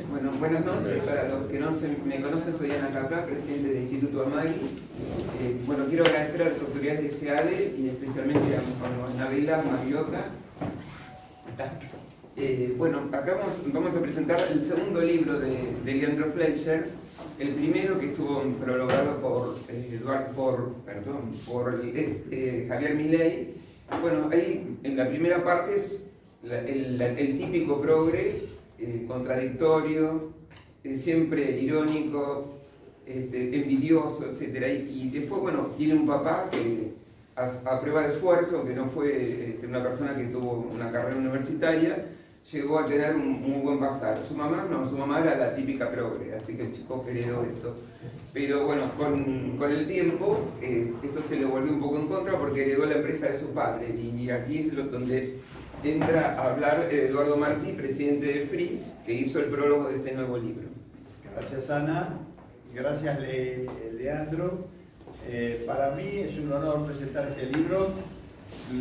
Bueno, buenas noches. Para los que no me conocen, soy Ana Capra, presidente del Instituto Amagui. Bueno, quiero agradecer a las autoridades de SEADE y especialmente a Anabela Magliota. Bueno, acá vamos a presentar el segundo libro de Leandro Fleischer. El primero, que estuvo prologado por Javier Milei. Bueno, ahí en la primera parte es el típico progre, contradictorio, siempre irónico, envidioso, etc. Y después, bueno, tiene un papá que a prueba de esfuerzo, que no fue una persona que tuvo una carrera universitaria, llegó a tener un muy buen pasar. Su mamá no, su mamá era la típica progre, así que el chico heredó eso. Pero bueno, con el tiempo esto se le volvió un poco en contra porque heredó la empresa de su padre. Y aquí es donde entra a hablar Eduardo Martí, presidente de FRI, que hizo el prólogo de este nuevo libro. Gracias, Ana. Gracias, Leandro. Para mí es un honor presentar este libro.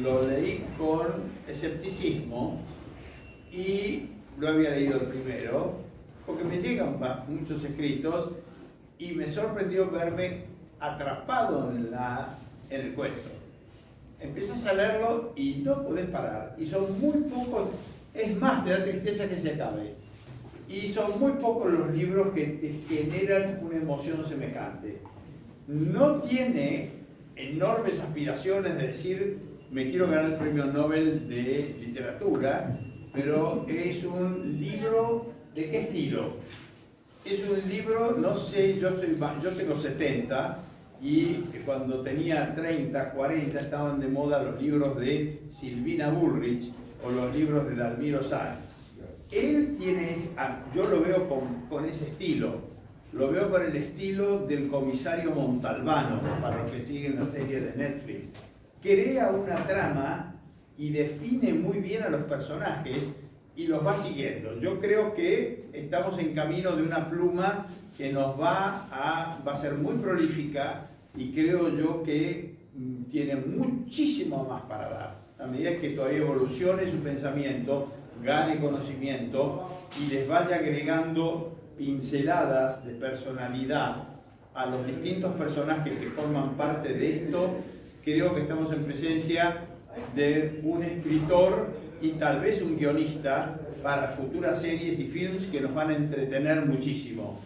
Lo leí con escepticismo y lo había leído el primero, porque me llegan muchos escritos y me sorprendió verme atrapado en el cuento. Empiezas a leerlo y no podés parar. Y son muy pocos, es más, te da tristeza que se acabe. Y son muy pocos los libros que te generan una emoción semejante. No tiene enormes aspiraciones de decir, me quiero ganar el premio Nobel de literatura, pero es un libro, ¿de qué estilo? Es un libro, no sé, yo tengo 70 y cuando tenía 30, 40 estaban de moda los libros de Silvina Bullrich o los libros de Dalmiro Sáenz. Él tiene, yo lo veo con ese estilo, lo veo con el estilo del comisario Montalbano, para los que siguen la serie de Netflix. Crea una trama y define muy bien a los personajes y los va siguiendo. Yo creo que estamos en camino de una pluma que nos va a ser muy prolífica y creo yo que tiene muchísimo más para dar. A medida que todavía evolucione su pensamiento, gane conocimiento y les vaya agregando pinceladas de personalidad a los distintos personajes que forman parte de esto, creo que estamos en presencia de un escritor y tal vez un guionista para futuras series y films que nos van a entretener muchísimo.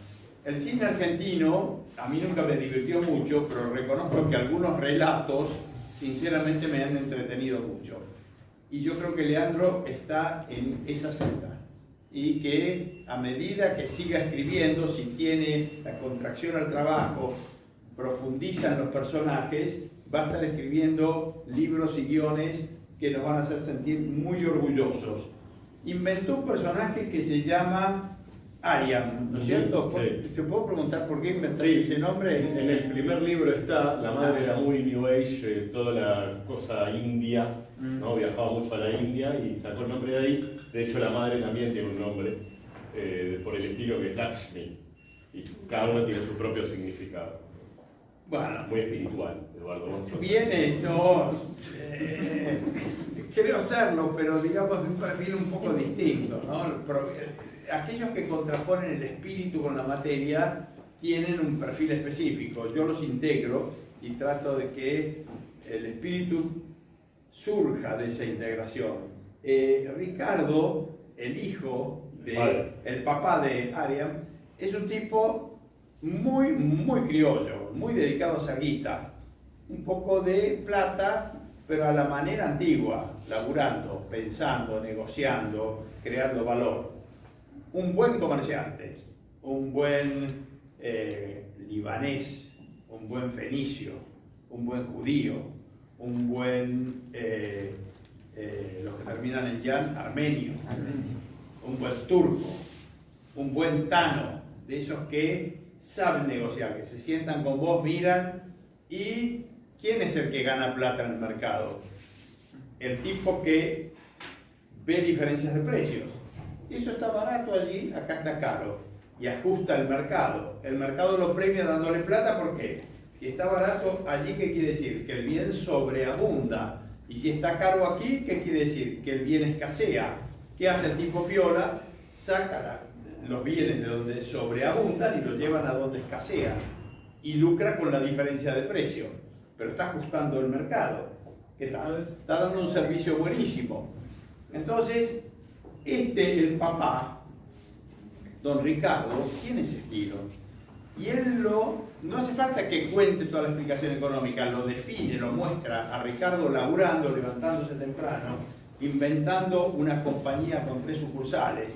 El cine argentino a mí nunca me divirtió mucho, pero reconozco que algunos relatos sinceramente me han entretenido mucho. Y yo creo que Leandro está en esa senda y que a medida que siga escribiendo, si tiene la contracción al trabajo, profundiza en los personajes, va a estar escribiendo libros y guiones que nos van a hacer sentir muy orgullosos. Inventó un personaje que se llama Ariam, ¿no es cierto? Sí. ¿Te puedo preguntar por qué inventaste ese nombre? En el primer libro está, la madre era muy New Age, toda la cosa india, ¿no? Viajaba mucho a la India y sacó el nombre de ahí. De hecho, la madre también tiene un nombre, por el estilo que es Lakshmi, y cada uno tiene su propio significado. Bueno, muy espiritual, Eduardo. Viene, no, creo serlo, pero digamos de un perfil un poco distinto, ¿no? Aquellos que contraponen el espíritu con la materia tienen un perfil específico. Yo los integro y trato de que el espíritu surja de esa integración. Ricardo, el hijo, el papá de Ariam, es un tipo muy criollo, muy dedicado a hacer guita. Un poco de plata, pero a la manera antigua, laburando, pensando, negociando, creando valor. Un buen comerciante, un buen libanés, un buen fenicio, un buen judío, un buen, los que terminan en yan, armenio, un buen turco, un buen tano, de esos que saben negociar, que se sientan con vos, miran y ¿quién es el que gana plata en el mercado? El tipo que ve diferencias de precios. Eso está barato allí, acá está caro. Y ajusta el mercado. El mercado lo premia dándole plata, ¿por qué? Si está barato allí, ¿qué quiere decir? Que el bien sobreabunda. Y si está caro aquí, ¿qué quiere decir? Que el bien escasea. ¿Qué hace el tipo piola? Saca los bienes de donde sobreabundan y los llevan a donde escasean. Y lucra con la diferencia de precio. Pero está ajustando el mercado. ¿Qué tal? Está dando un servicio buenísimo. Entonces, el papá, don Ricardo, tiene ese estilo. Y él no hace falta que cuente toda la explicación económica, lo define, lo muestra a Ricardo laburando, levantándose temprano, inventando una compañía con 3 sucursales,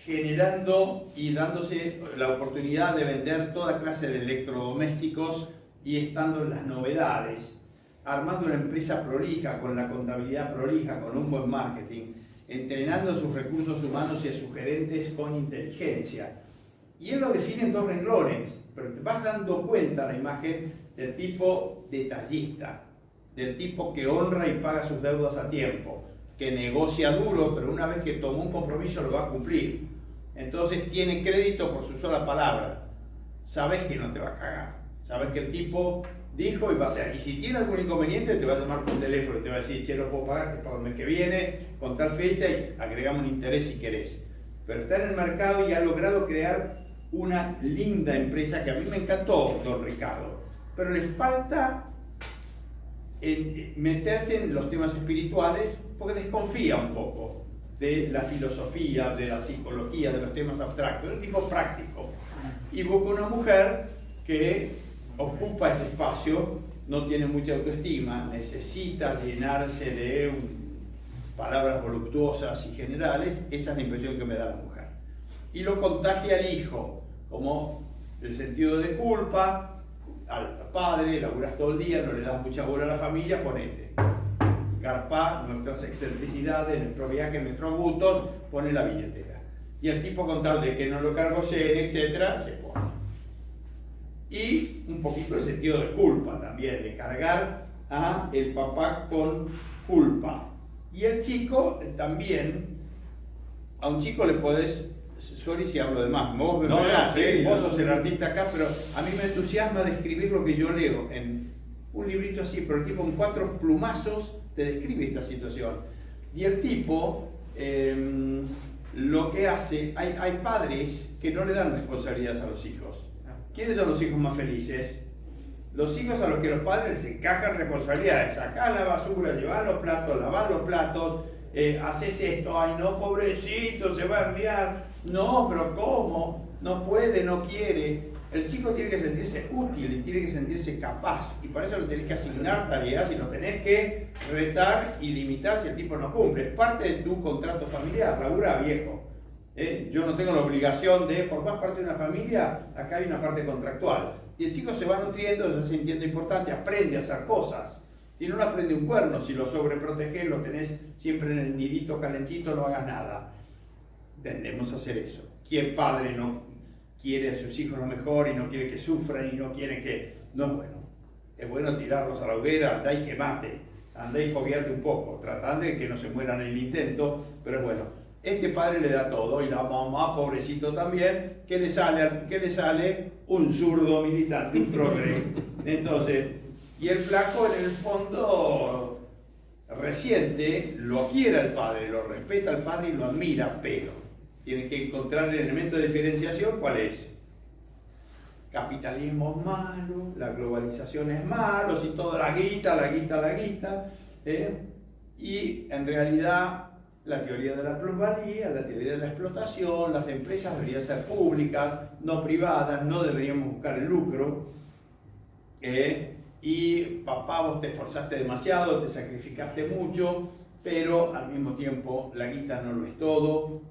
generando y dándose la oportunidad de vender toda clase de electrodomésticos y estando en las novedades, armando una empresa prolija, con la contabilidad prolija, con un buen marketing, entrenando a sus recursos humanos y a sus gerentes con inteligencia. Y él lo define en 2 renglones, pero te vas dando cuenta la imagen del tipo detallista, del tipo que honra y paga sus deudas a tiempo, que negocia duro, pero una vez que tomó un compromiso lo va a cumplir. Entonces tiene crédito por su sola palabra. Sabes que no te va a cagar. Sabes que el tipo dijo y va a hacer. Y si tiene algún inconveniente te va a llamar por teléfono y te va a decir, che, no puedo pagar, te pago el mes que viene, con tal fecha, y agregamos un interés si querés. Pero está en el mercado y ha logrado crear una linda empresa que a mí me encantó, don Ricardo. Pero le falta meterse en los temas espirituales porque desconfía un poco de la filosofía, de la psicología, de los temas abstractos. Es un tipo práctico. Y busca una mujer que ocupa ese espacio, no tiene mucha autoestima, necesita llenarse de palabras voluptuosas y generales. Esa es la impresión que me da la mujer. Y lo contagia al hijo, como el sentido de culpa, al padre, laburas todo el día, no le das mucha bola a la familia, ponete. Garpá nuestras excentricidades, nuestro viaje, nuestros gustos, pone la billetera. Y el tipo, con tal de que no lo cargo etcétera, se pone. Y un poquito el sentido de culpa también, de cargar a el papá con culpa. Y el chico también, a un chico le podés, sorry si hablo de más, vos me vos sos el artista acá, pero a mí me entusiasma describir lo que yo leo en un librito así, pero el tipo en 4 plumazos te describe esta situación. Y el tipo, lo que hace, hay padres que no le dan responsabilidades a los hijos. ¿Quiénes son los hijos más felices? Los hijos a los que los padres les encajan responsabilidades. Sacá la basura, llevá los platos, lavá los platos, haces esto, ay no, pobrecito, se va a enviar. No, pero ¿cómo? No puede, no quiere. El chico tiene que sentirse útil y tiene que sentirse capaz. Y para eso le tenés que asignar tareas y lo tenés que retar y limitar si el tipo no cumple. Es parte de tu contrato familiar, labura viejo. Yo no tengo la obligación de formar parte de una familia, acá hay una parte contractual. Y el chico se va nutriendo, se va sintiendo importante, aprende a hacer cosas. Si no, no aprende un cuerno, si lo sobreprotegés, lo tenés siempre en el nidito calentito, no hagas nada. Tendemos a hacer eso. ¿Quién padre no quiere a sus hijos lo mejor y no quiere que sufran y no quiere que...? No es bueno. Es bueno tirarlos a la hoguera, andá y quemate, andá y fogueate un poco, tratando de que no se mueran en el intento, pero es bueno. Este padre le da todo, y la mamá, pobrecito también, ¿qué le sale? Un zurdo militante, un progre. Entonces, y el flaco en el fondo resiente, lo quiere al padre, lo respeta al padre y lo admira, pero tiene que encontrar el elemento de diferenciación. ¿Cuál es? Capitalismo es malo, la globalización es malo, si toda la guita, y en realidad la teoría de la plusvalía, la teoría de la explotación, las empresas deberían ser públicas, no privadas, no deberíamos buscar el lucro. Y papá, vos te esforzaste demasiado, te sacrificaste mucho, pero al mismo tiempo la guita no lo es todo.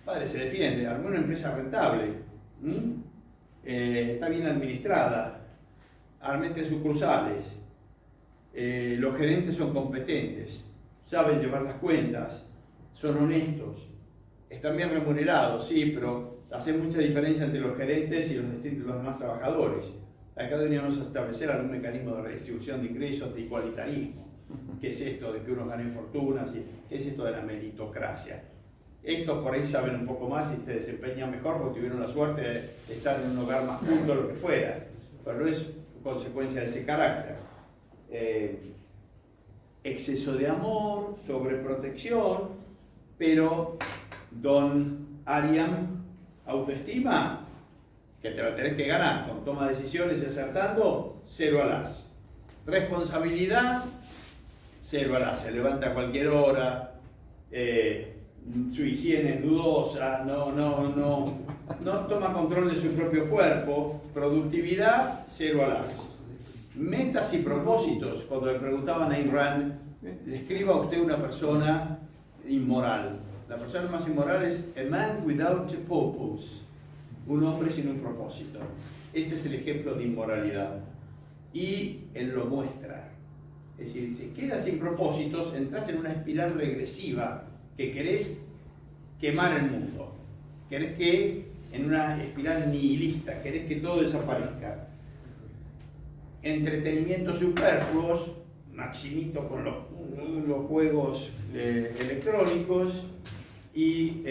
Padre se defiende, armó una empresa rentable, está bien administrada, armé 3 sucursales, los gerentes son competentes, saben llevar las cuentas, son honestos, están bien remunerados, sí, pero hace mucha diferencia entre los gerentes y los demás trabajadores. Acá deberíamos establecer algún mecanismo de redistribución de ingresos, de igualitarismo. ¿Qué es esto de que unos ganen fortunas? ¿Qué es esto de la meritocracia? Estos por ahí saben un poco más y se desempeñan mejor porque tuvieron la suerte de estar en un hogar más justo, lo que fuera, pero no es consecuencia de ese carácter. exceso de amor, sobreprotección, pero don Ariam, autoestima, que te la tenés que ganar con toma de decisiones y acertando, 0 al as. Responsabilidad, 0 al as, se levanta a cualquier hora, su higiene es dudosa, no toma control de su propio cuerpo. Productividad, 0 al as. Metas y propósitos, cuando le preguntaban a Ayn Rand, describa usted una persona inmoral. La persona más inmoral es a man without a purpose, un hombre sin un propósito. Ese es el ejemplo de inmoralidad. Y él lo muestra. Es decir, si quedas sin propósitos, entras en una espiral regresiva que querés quemar el mundo. Querés que, en una espiral nihilista, querés que todo desaparezca. Entretenimientos superfluos, Maximito con los juegos electrónicos y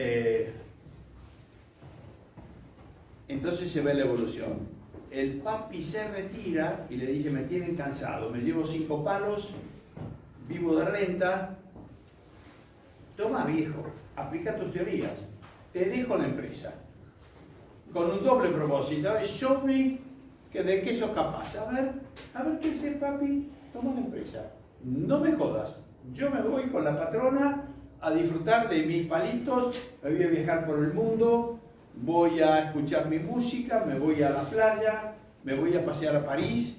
entonces se ve la evolución. El papi se retira y le dice, me tienen cansado, me llevo 5 palos, vivo de renta, toma viejo, aplica tus teorías, te dejo la empresa, con un doble propósito, show me que de qué sos capaz, a ver qué es el papi, toma la empresa, no me jodas, yo me voy con la patrona a disfrutar de mis palitos, me voy a viajar por el mundo, voy a escuchar mi música, me voy a la playa, me voy a pasear a París,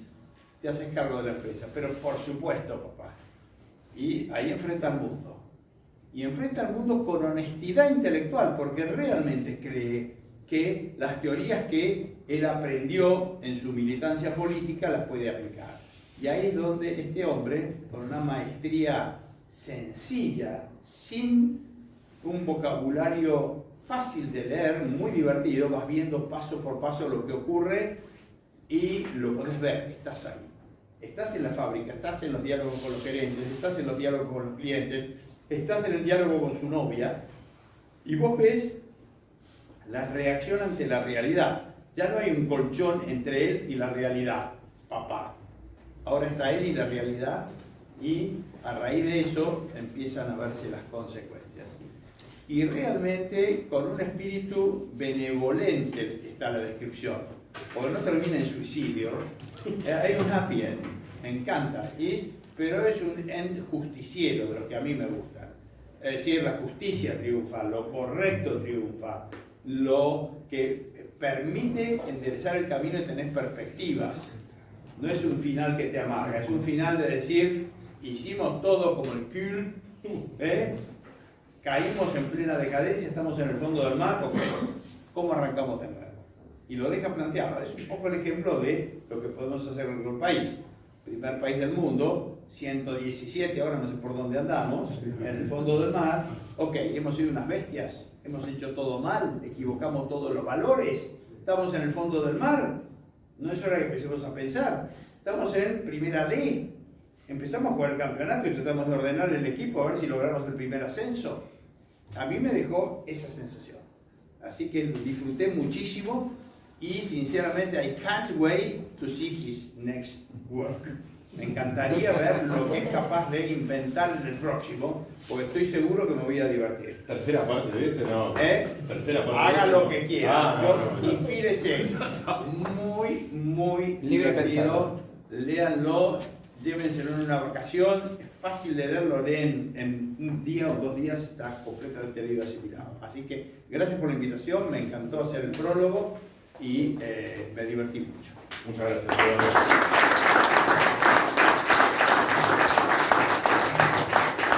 te haces cargo de la empresa. Pero por supuesto, papá. Y ahí enfrenta al mundo. Y enfrenta al mundo con honestidad intelectual, porque realmente cree que las teorías que él aprendió en su militancia política las puede aplicar. Y ahí es donde este hombre, con una maestría sencilla, sin un vocabulario fácil de leer, muy divertido, vas viendo paso por paso lo que ocurre y lo podés ver, estás ahí. Estás en la fábrica, estás en los diálogos con los gerentes, estás en los diálogos con los clientes, estás en el diálogo con su novia y vos ves la reacción ante la realidad. Ya no hay un colchón entre él y la realidad, papá. Ahora está él y la realidad y a raíz de eso empiezan a verse las consecuencias. Y realmente con un espíritu benevolente está la descripción, porque no termina en suicidio. Hay un happy end, me encanta, pero es un end justiciero, de los que a mí me gustan. Es decir, la justicia triunfa, lo correcto triunfa, lo que permite enderezar el camino y tener perspectivas. No es un final que te amarga, es un final de decir, hicimos todo como el cul, caímos en plena decadencia, estamos en el fondo del mar, ok, ¿cómo arrancamos de nuevo? Y lo deja planteado, es un poco el ejemplo de lo que podemos hacer en nuestro país. Primer país del mundo, 117, ahora no sé por dónde andamos, en el fondo del mar, ok, hemos sido unas bestias, hemos hecho todo mal, equivocamos todos los valores, estamos en el fondo del mar, no es hora que empecemos a pensar, estamos en primera D, empezamos a jugar el campeonato y tratamos de ordenar el equipo a ver si logramos el primer ascenso. A mí me dejó esa sensación. Así que lo disfruté muchísimo y sinceramente I can't wait to see his next work. Me encantaría ver lo que es capaz de inventar en el próximo, porque estoy seguro que me voy a divertir. Tercera parte de este, no. Tercera parte. Haga lo que quiera. No. Inspírese. Muy libre divertido. Léanlo. Llévenselo en una vacación, es fácil de leerlo, lo leen en un día o 2 días, está completamente leído asimilado. Así que gracias por la invitación, me encantó hacer el prólogo y me divertí mucho. Muchas gracias.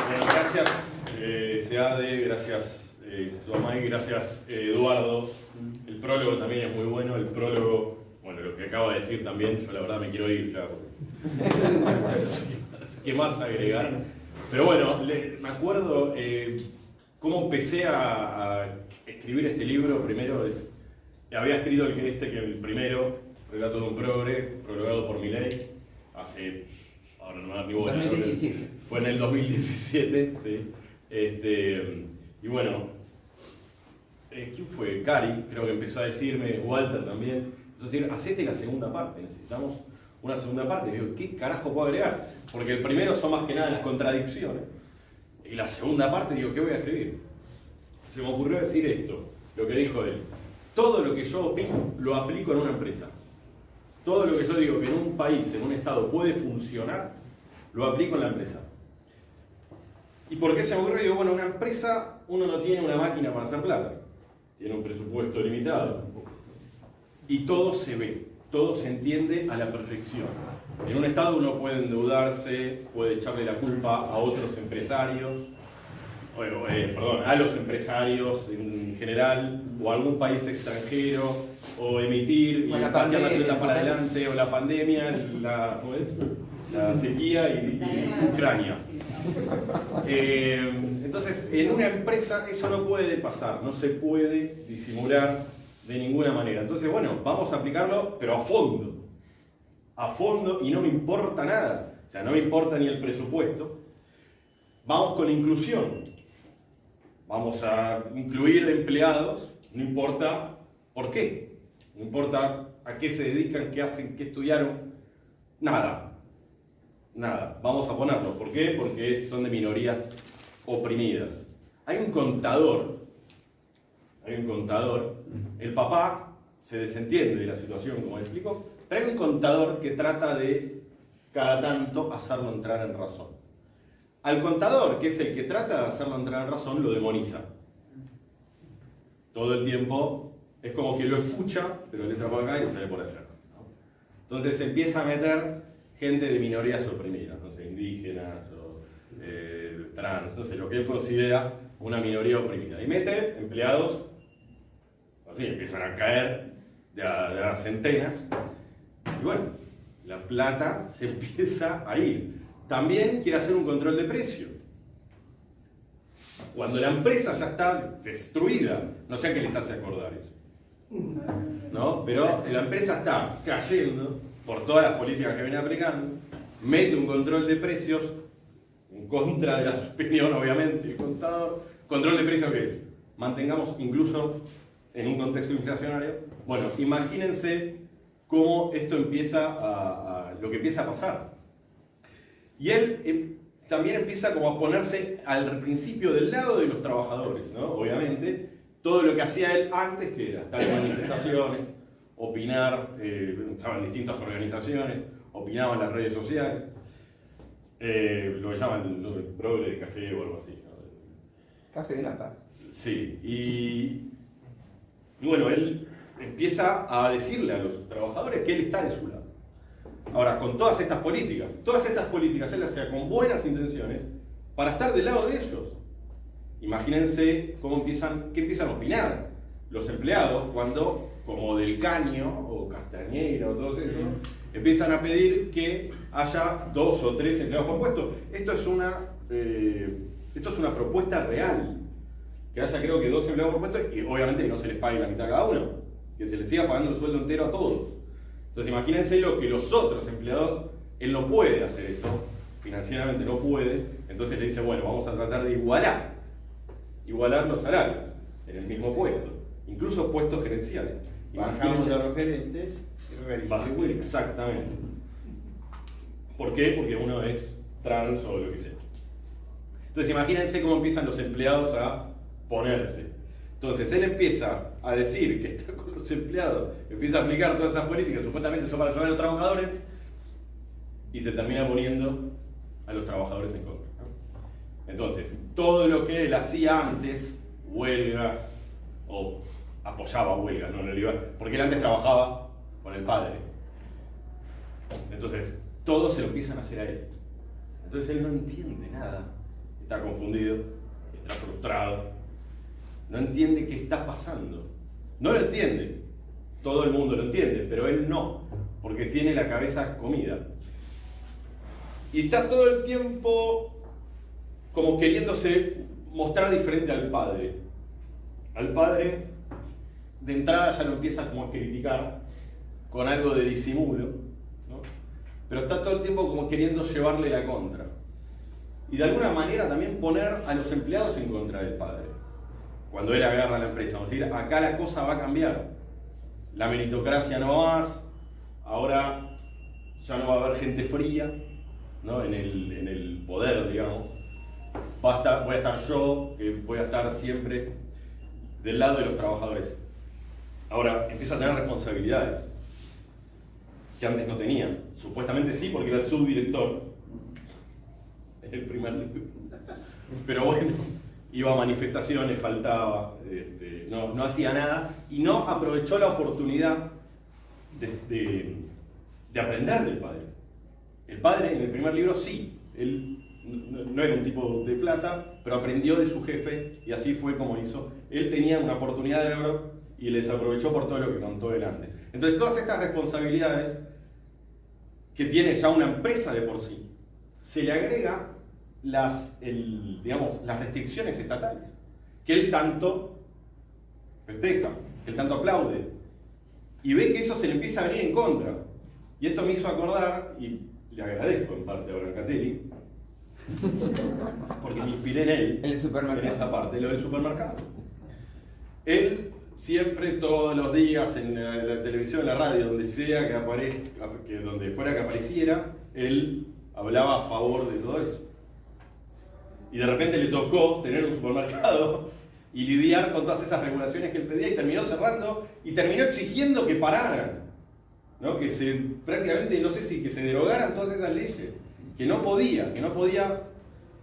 Bueno, gracias Seade, gracias Tuamay, gracias Eduardo. El prólogo también es muy bueno, el prólogo, bueno, lo que acabo de decir también, yo la verdad me quiero ir ya. ¿Qué más agregar? Pero bueno, me acuerdo cómo empecé a escribir este libro. Primero había escrito el primero, Relato de un Progre, prologado por Milei, hace, ahora no me da ni bola, 2017. Fue en el 2017, sí. Y bueno, ¿quién fue? Cari, creo que empezó a decirme, Walter también, empezó a decir, hacete la segunda parte, necesitamos una segunda parte, y digo, ¿qué carajo puedo agregar? Porque el primero son más que nada las contradicciones, y la segunda parte digo, ¿qué voy a escribir? Se me ocurrió decir esto, lo que dijo él. Todo lo que yo opino lo aplico en una empresa. Todo lo que yo digo que en un país, en un estado puede funcionar, lo aplico en la empresa. ¿Y por qué se me ocurrió? Digo, bueno, una empresa, uno no tiene una máquina para hacer plata. Tiene un presupuesto limitado. Y todo se ve, todo se entiende a la perfección. En un estado uno puede endeudarse, puede echarle la culpa a otros empresarios, a los empresarios en general, o a algún país extranjero, o emitir y patear la pelota para adelante, o la pandemia, la sequía y Ucrania. Entonces, en una empresa eso no puede pasar, no se puede disimular de ninguna manera. Entonces, bueno, vamos a aplicarlo, pero a fondo, y no me importa nada. O sea, no me importa ni el presupuesto. Vamos con la inclusión. Vamos a incluir empleados, no importa por qué. No importa a qué se dedican, qué hacen, qué estudiaron. Nada. Vamos a ponerlo. ¿Por qué? Porque son de minorías oprimidas. Hay un contador. El papá se desentiende de la situación, como le explico, pero hay un contador que trata de, cada tanto, hacerlo entrar en razón. Al contador, que es el que trata de hacerlo entrar en razón, lo demoniza. Todo el tiempo es como que lo escucha, pero le entra por acá y sale por allá, ¿no? Entonces empieza a meter gente de minorías oprimidas, no sé, indígenas o trans, no sé, lo que él considera una minoría oprimida. Y mete empleados, así empiezan a caer de a centenas, y bueno, la plata se empieza a ir. También quiere hacer un control de precio. Cuando la empresa ya está destruida, no sé a qué les hace acordar eso, ¿no? Pero la empresa está cayendo por todas las políticas que viene aplicando, mete un control de precios en contra de la opinión, obviamente, del contador. ¿Control de precios qué es? Mantengamos incluso en un contexto inflacionario. Bueno, imagínense cómo esto empieza lo que empieza a pasar. Y él también empieza como a ponerse al principio del lado de los trabajadores, ¿no? Obviamente, todo lo que hacía él antes, que era estar en manifestaciones, opinar, estaba en distintas organizaciones, opinaba en las redes sociales, lo que llaman el progre de café o algo así, ¿no? Café de la Paz. Sí, y bueno, él empieza a decirle a los trabajadores que él está de su lado. Ahora, con todas estas políticas él las hacía con buenas intenciones para estar del lado de ellos. Imagínense qué empiezan a opinar los empleados cuando, como Del Caño o Castañeira o todos ellos, empiezan a pedir que haya 2 o 3 empleados por puesto. Esto es una propuesta real, que haya creo que 2 empleados por puesto y obviamente que no se les pague la mitad a cada uno, que se les siga pagando el sueldo entero a todos. Entonces imagínense lo que los otros empleados, él no puede hacer eso, financieramente no puede, entonces le dice, bueno, vamos a tratar de igualar los salarios en el mismo puesto, incluso puestos gerenciales. Bajamos a los gerentes y redistribuimos. Exactamente. ¿Por qué? Porque uno es trans o lo que sea. Entonces imagínense cómo empiezan los empleados a ponerse. Entonces él empieza a decir que está con los empleados, empieza a aplicar todas esas políticas, supuestamente son para ayudar a los trabajadores, y se termina poniendo a los trabajadores en contra, ¿no? Entonces, todo lo que él hacía antes, huelgas, o apoyaba huelgas, no le iba, porque él antes trabajaba con el padre. Entonces, todos se lo empiezan a hacer a él. Entonces él no entiende nada, está confundido, está frustrado, no entiende qué está pasando. No lo entiende, todo el mundo lo entiende, pero él no, porque tiene la cabeza comida. Y está todo el tiempo como queriéndose mostrar diferente al padre. Al padre, de entrada ya lo empieza como a criticar con algo de disimulo, ¿no? Pero está todo el tiempo como queriendo llevarle la contra. Y de alguna manera también poner a los empleados en contra del padre. Cuando él agarra la empresa, vamos a decir, acá la cosa va a cambiar. La meritocracia no va más, ahora ya no va a haber gente fría, ¿no? en el poder, digamos. Voy a estar yo, que voy a estar siempre del lado de los trabajadores. Ahora, empieza a tener responsabilidades que antes no tenía. Supuestamente sí, porque era el subdirector. Es el primer libro. Pero bueno, iba a manifestaciones, faltaba, no hacía nada y no aprovechó la oportunidad de aprender del padre. El padre en el primer libro sí, él no era un tipo de plata, pero aprendió de su jefe y así fue como hizo. Él tenía una oportunidad de oro y les aprovechó por todo lo que contó él antes. Entonces todas estas responsabilidades que tiene ya una empresa de por sí, se le agrega las restricciones estatales, que él tanto festeja, que él tanto aplaude, y ve que eso se le empieza a venir en contra. Y esto me hizo acordar, y le agradezco en parte a Brancatelli, porque me inspiré en él, En el supermercado. en esa parte, lo del supermercado. Él siempre, todos los días, en la televisión, en la radio, donde sea que aparezca, donde fuera que apareciera, él hablaba a favor de todo eso. Y de repente le tocó tener un supermercado y lidiar con todas esas regulaciones que él pedía y terminó cerrando y terminó exigiendo que pararan, ¿no? Que prácticamente, no sé si que se derogaran todas esas leyes, que no podía.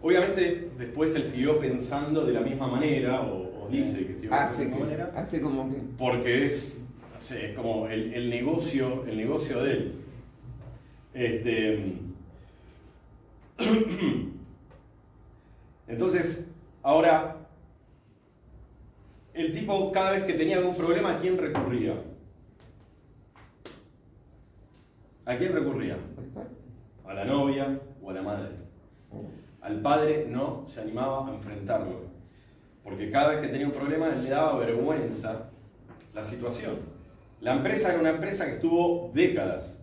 Obviamente después él siguió pensando de la misma manera, o dice que siguió pensando de la misma manera, Hace como que... porque es como el negocio de él. Entonces, ahora, el tipo cada vez que tenía algún problema, ¿a quién recurría? ¿A quién recurría? ¿A la novia o a la madre? Al padre no se animaba a enfrentarlo, porque cada vez que tenía un problema le daba vergüenza la situación. La empresa era una empresa que estuvo décadas,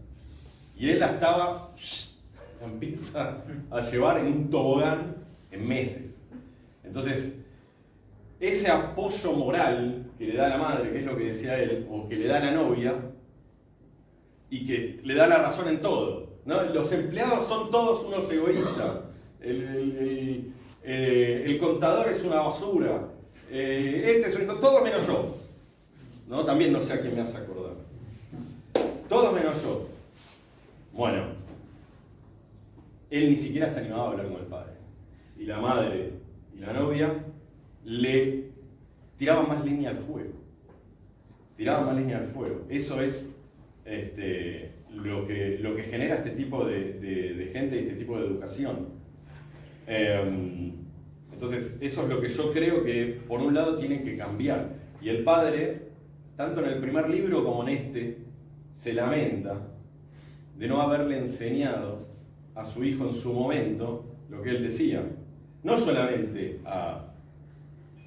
y él la empieza a llevar en un tobogán en meses. Entonces, ese apoyo moral que le da la madre, que es lo que decía él, o que le da la novia, y que le da la razón en todo, ¿no? Los empleados son todos unos egoístas, el contador es una basura, todos menos yo, ¿no? También no sé a quién me hace acordar. Todos menos yo. Bueno, él ni siquiera se animaba a hablar con el padre. Y la madre y la novia le tiraban más leña al fuego. Eso es lo que genera este tipo de gente y este tipo de educación. Entonces, eso es lo que yo creo que, por un lado, tiene que cambiar. Y el padre, tanto en el primer libro como en este, se lamenta de no haberle enseñado a su hijo en su momento lo que él decía. No solamente a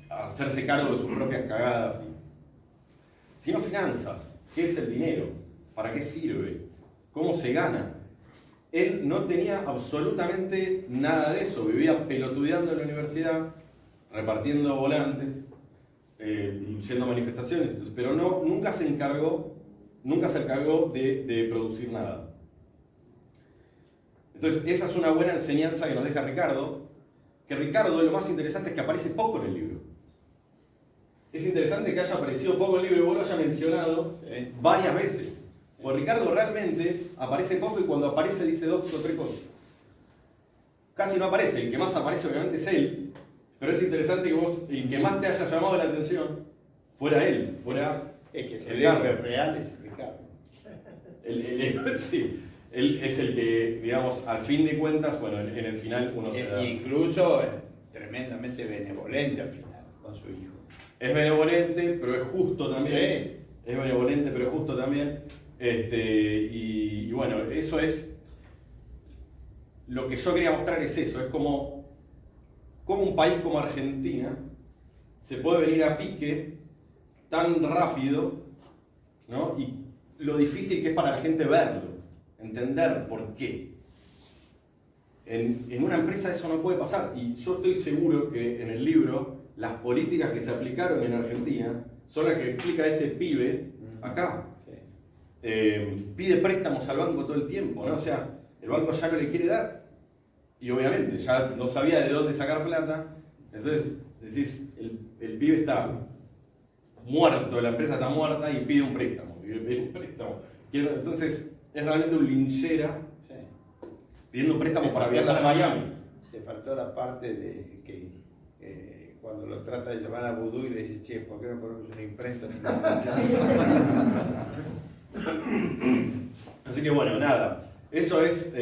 hacerse cargo de sus propias cagadas, sino finanzas. ¿Qué es el dinero? ¿Para qué sirve? ¿Cómo se gana? Él no tenía absolutamente nada de eso. Vivía pelotudeando en la universidad, repartiendo volantes, y yendo a manifestaciones, pero nunca se encargó de producir nada. Entonces, esa es una buena enseñanza que nos deja Ricardo, que Ricardo, lo más interesante es que aparece poco en el libro. Es interesante que haya aparecido poco en el libro y vos lo hayas mencionado varias veces. Porque Ricardo realmente aparece poco y cuando aparece dice 2 o 3 cosas. Casi no aparece, el que más aparece obviamente es él, pero es interesante que vos, el que más te haya llamado la atención, fuera él, fuera Es que se Ricardo. ve real es Ricardo. Sí, él es el que, digamos, al fin de cuentas, bueno, en el final uno se da... Incluso tremendamente benevolente al final con su hijo. Es benevolente, pero es justo también. Sí. Es benevolente, pero es justo también. Y bueno, eso es... Lo que yo quería mostrar es eso, es como un país como Argentina se puede venir a pique tan rápido, ¿no? Y lo difícil que es para la gente verlo, entender por qué. En una empresa eso no puede pasar, y yo estoy seguro que en el libro las políticas que se aplicaron en Argentina son las que explica este pibe acá. pide préstamos al banco todo el tiempo, ¿no? O sea, el banco ya no le quiere dar. Y obviamente ya no sabía de dónde sacar plata. Entonces decís, el pibe está muerto, la empresa está muerta y pide un préstamo. Y le pide un préstamo. Entonces es realmente un linchera pidiendo un préstamo para viajar a Miami. Se faltó la parte de que cuando lo trata de llamar a Vudú y le dice, che, ¿por qué no ponemos una imprenta? Así que bueno, nada. Eso es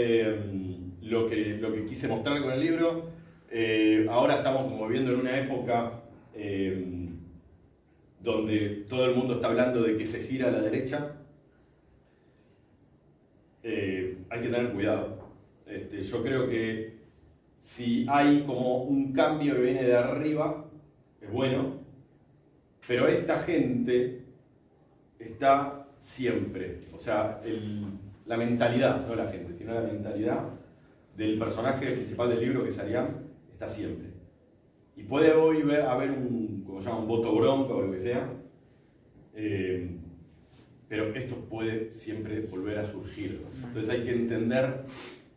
lo que quise mostrar con el libro. Ahora estamos como viviendo en una época donde todo el mundo está hablando de que se gira a la derecha. Hay que tener cuidado. Yo creo que si hay como un cambio que viene de arriba, es bueno, pero esta gente está siempre. O sea, la mentalidad, no la gente, sino la mentalidad del personaje principal del libro, que es Ariam, está siempre. Y puede hoy haber un voto bronca o lo que sea, pero esto puede siempre volver a surgir. Entonces hay que entender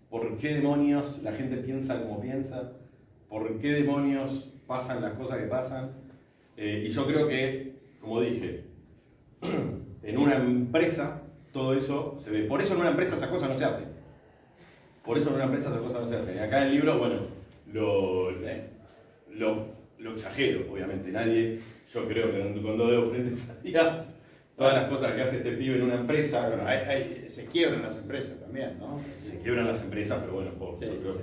por qué demonios la gente piensa como piensa, por qué demonios pasan las cosas que pasan. Y yo creo que, como dije, en una empresa todo eso se ve. Por eso en una empresa esas cosas no se hacen. Por eso en una empresa esas cosas no se hacen. Y acá en el libro, bueno, lo exagero, obviamente. Nadie, yo creo que con dos dedos frente salía todas las cosas que hace este pibe en una empresa. Bueno, se quiebran las empresas también, ¿no? Se quiebran las empresas, pero bueno, Sí, yo creo, sí.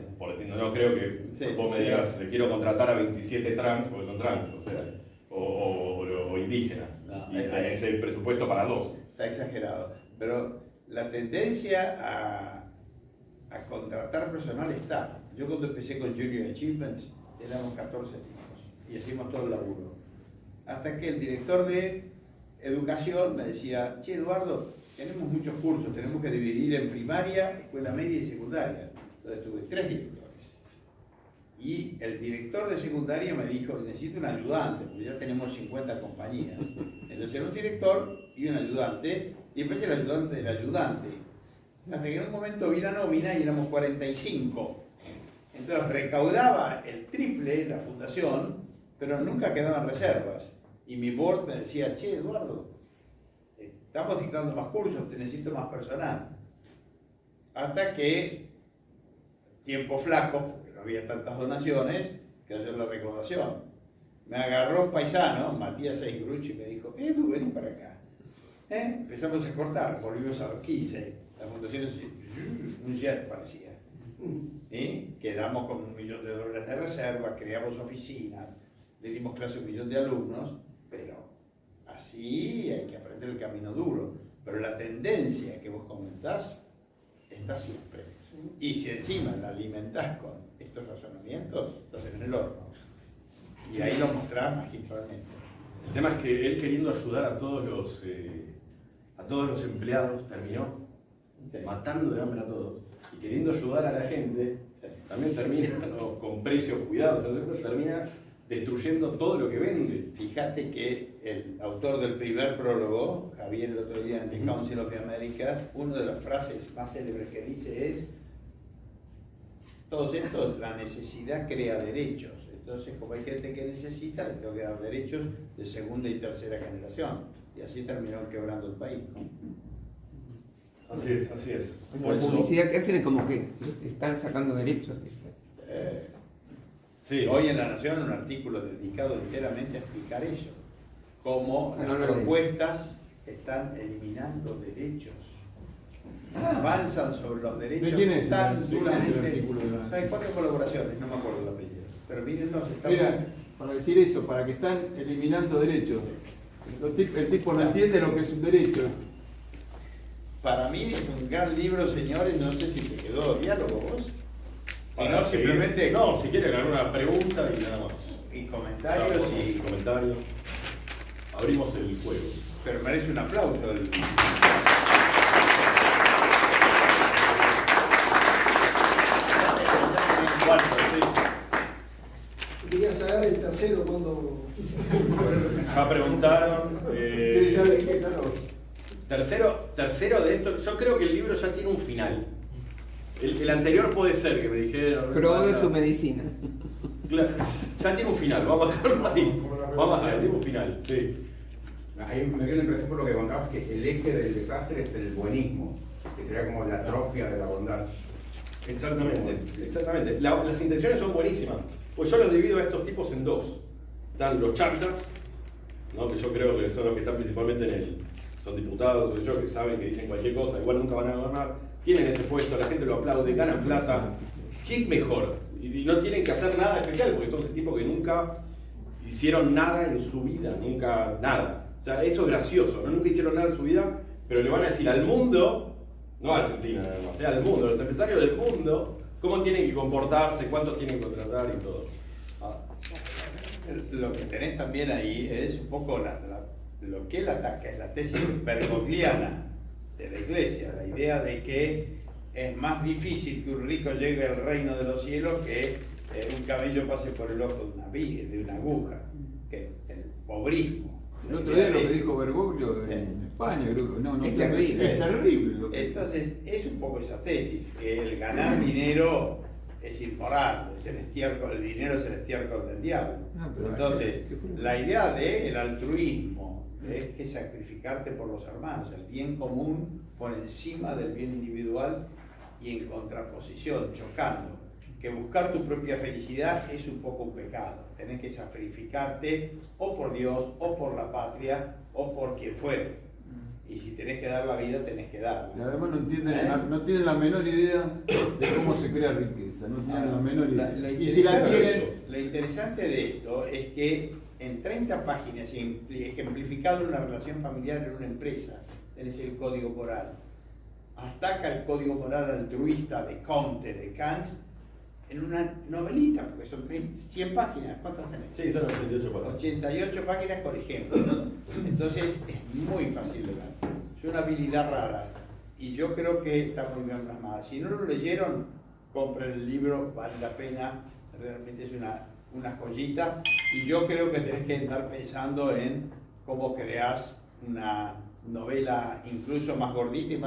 no creo que Sí, vos me sí. digas, quiero contratar a 27 trans, porque son trans, o sea, o indígenas. No, Y tenés el presupuesto para 2. Está exagerado. Pero la tendencia a contratar personal está. Yo cuando empecé con Junior Achievements éramos 14 tipos y hacíamos todo el laburo. Hasta que el director de educación me decía, che Eduardo, tenemos muchos cursos, tenemos que dividir en primaria, escuela media y secundaria. Entonces tuve 3 directores. Y el director de secundaria me dijo, necesito un ayudante, porque ya tenemos 50 compañías. Entonces era un director y un ayudante, y después el ayudante del ayudante. Hasta que en un momento vi la nómina y éramos 45. Entonces recaudaba el triple la fundación, pero nunca quedaban reservas. Y mi board me decía, che Eduardo, estamos dictando más cursos, te necesito más personal. Hasta que, tiempo flaco, porque no había tantas donaciones, que hacer la recaudación. Me agarró un paisano, Matías Eisbruch, y me dijo, Edu, vení para acá. Empezamos a cortar, volvimos a los 15. La fundación un jet parecía. Quedamos con $1 millón de reserva, creamos oficinas, le dimos clase a 1 millón de alumnos, pero así hay que aprender el camino duro. Pero la tendencia que vos comentás está siempre. Y si encima la alimentás con estos razonamientos, estás en el horno. Y ahí lo mostrás magistralmente. El tema es que él, queriendo ayudar a todos los empleados, terminó matando de hambre a todos. Y queriendo ayudar a la gente, también termina con precios cuidados, termina destruyendo todo lo que vende. Fíjate que el autor del primer prólogo, Javier, el otro día en The Council of the Americas, una de las frases más célebres que dice es: todos estos, la necesidad crea derechos. Entonces, como hay gente que necesita, les tengo que dar derechos de segunda y tercera generación. Y así terminaron quebrando el país, ¿no? Así es, así es. La publicidad que hacen es como que están sacando derechos. Sí. Hoy en La Nación un artículo dedicado enteramente a explicar eso. Cómo No, las no, propuestas están eliminando derechos. Avanzan sobre los derechos. ¿De quién es tan el duramente. artículo de La Nación? Hay 4 colaboraciones, no me acuerdo el apellido. Pero mírenlos, están. Mira, para decir eso, para que están eliminando derechos. El tipo no entiende lo que es un derecho. Para mí es un gran libro, señores. No sé si te quedó diálogo vos. Si Para no, seguir. simplemente. No, si quieren alguna pregunta y nada más. Y comentarios y. Comentarios. Abrimos el juego. Pero merece un aplauso. Quería saber el tercero cuando. Ya preguntaron. Sí, ya dije, claro. Tercero de esto, yo creo que el libro ya tiene un final. El anterior puede ser que me dijeron. Probó de su medicina. Claro, ya tiene un final, vamos a dejarlo ahí. Vamos a dejarlo, tiene un final, sí. Ahí me dio la impresión por lo que contabas que el eje del desastre es el buenismo, que sería como la atrofia de la bondad. Exactamente. Las intenciones son buenísimas. Pues yo los divido a estos tipos en dos. Están los chantas, ¿no? Que yo creo que son los que están principalmente son diputados, que saben que dicen cualquier cosa, igual nunca van a gobernar, tienen ese puesto, la gente lo aplaude, ganan plata. ¿Qué mejor? Y no tienen que hacer nada especial, porque son tipos que nunca hicieron nada en su vida, nunca nada. O sea, eso es gracioso, ¿no? Nunca hicieron nada en su vida, pero le van a decir al mundo, no a Argentina nada más, al mundo, a los empresarios del mundo, cómo tienen que comportarse, cuántos tienen que contratar y todo. Lo que tenés también ahí es un poco lo que él ataca, es la tesis bergogliana de la Iglesia, la idea de que es más difícil que un rico llegue al reino de los cielos que un camello pase por el ojo de una aguja, que el pobrismo. El otro día lo que dijo Bergoglio en España, creo que no Es terrible. Es terrible. Entonces, es un poco esa tesis, que el ganar dinero es inmoral, el dinero es el estiércol del diablo. Entonces, la idea del altruismo es que sacrificarte por los hermanos, el bien común por encima del bien individual y en contraposición, chocando, que buscar tu propia felicidad es un poco un pecado. Tenés que sacrificarte o por Dios, o por la patria, o por quien fuere. Y si tenés que dar la vida, tenés que darla. Y además no tienen la menor idea de cómo se crea riqueza, no tienen la menor idea. Y si la tienen... Lo interesante de esto es que en 30 páginas, ejemplificado en una relación familiar en una empresa, tenés el código moral. Ataca el código moral altruista de Comte, de Kant, en una novelita, porque son 100 páginas. ¿Cuántas tenés? Sí, son 88 páginas. 88 páginas por ejemplo. Entonces es muy fácil de ver. Es una habilidad rara. Y yo creo que está muy bien plasmada. Si no lo leyeron, compren el libro, vale la pena. Realmente es una joyita. Y yo creo que tenés que estar pensando en cómo creás una novela incluso más gordita y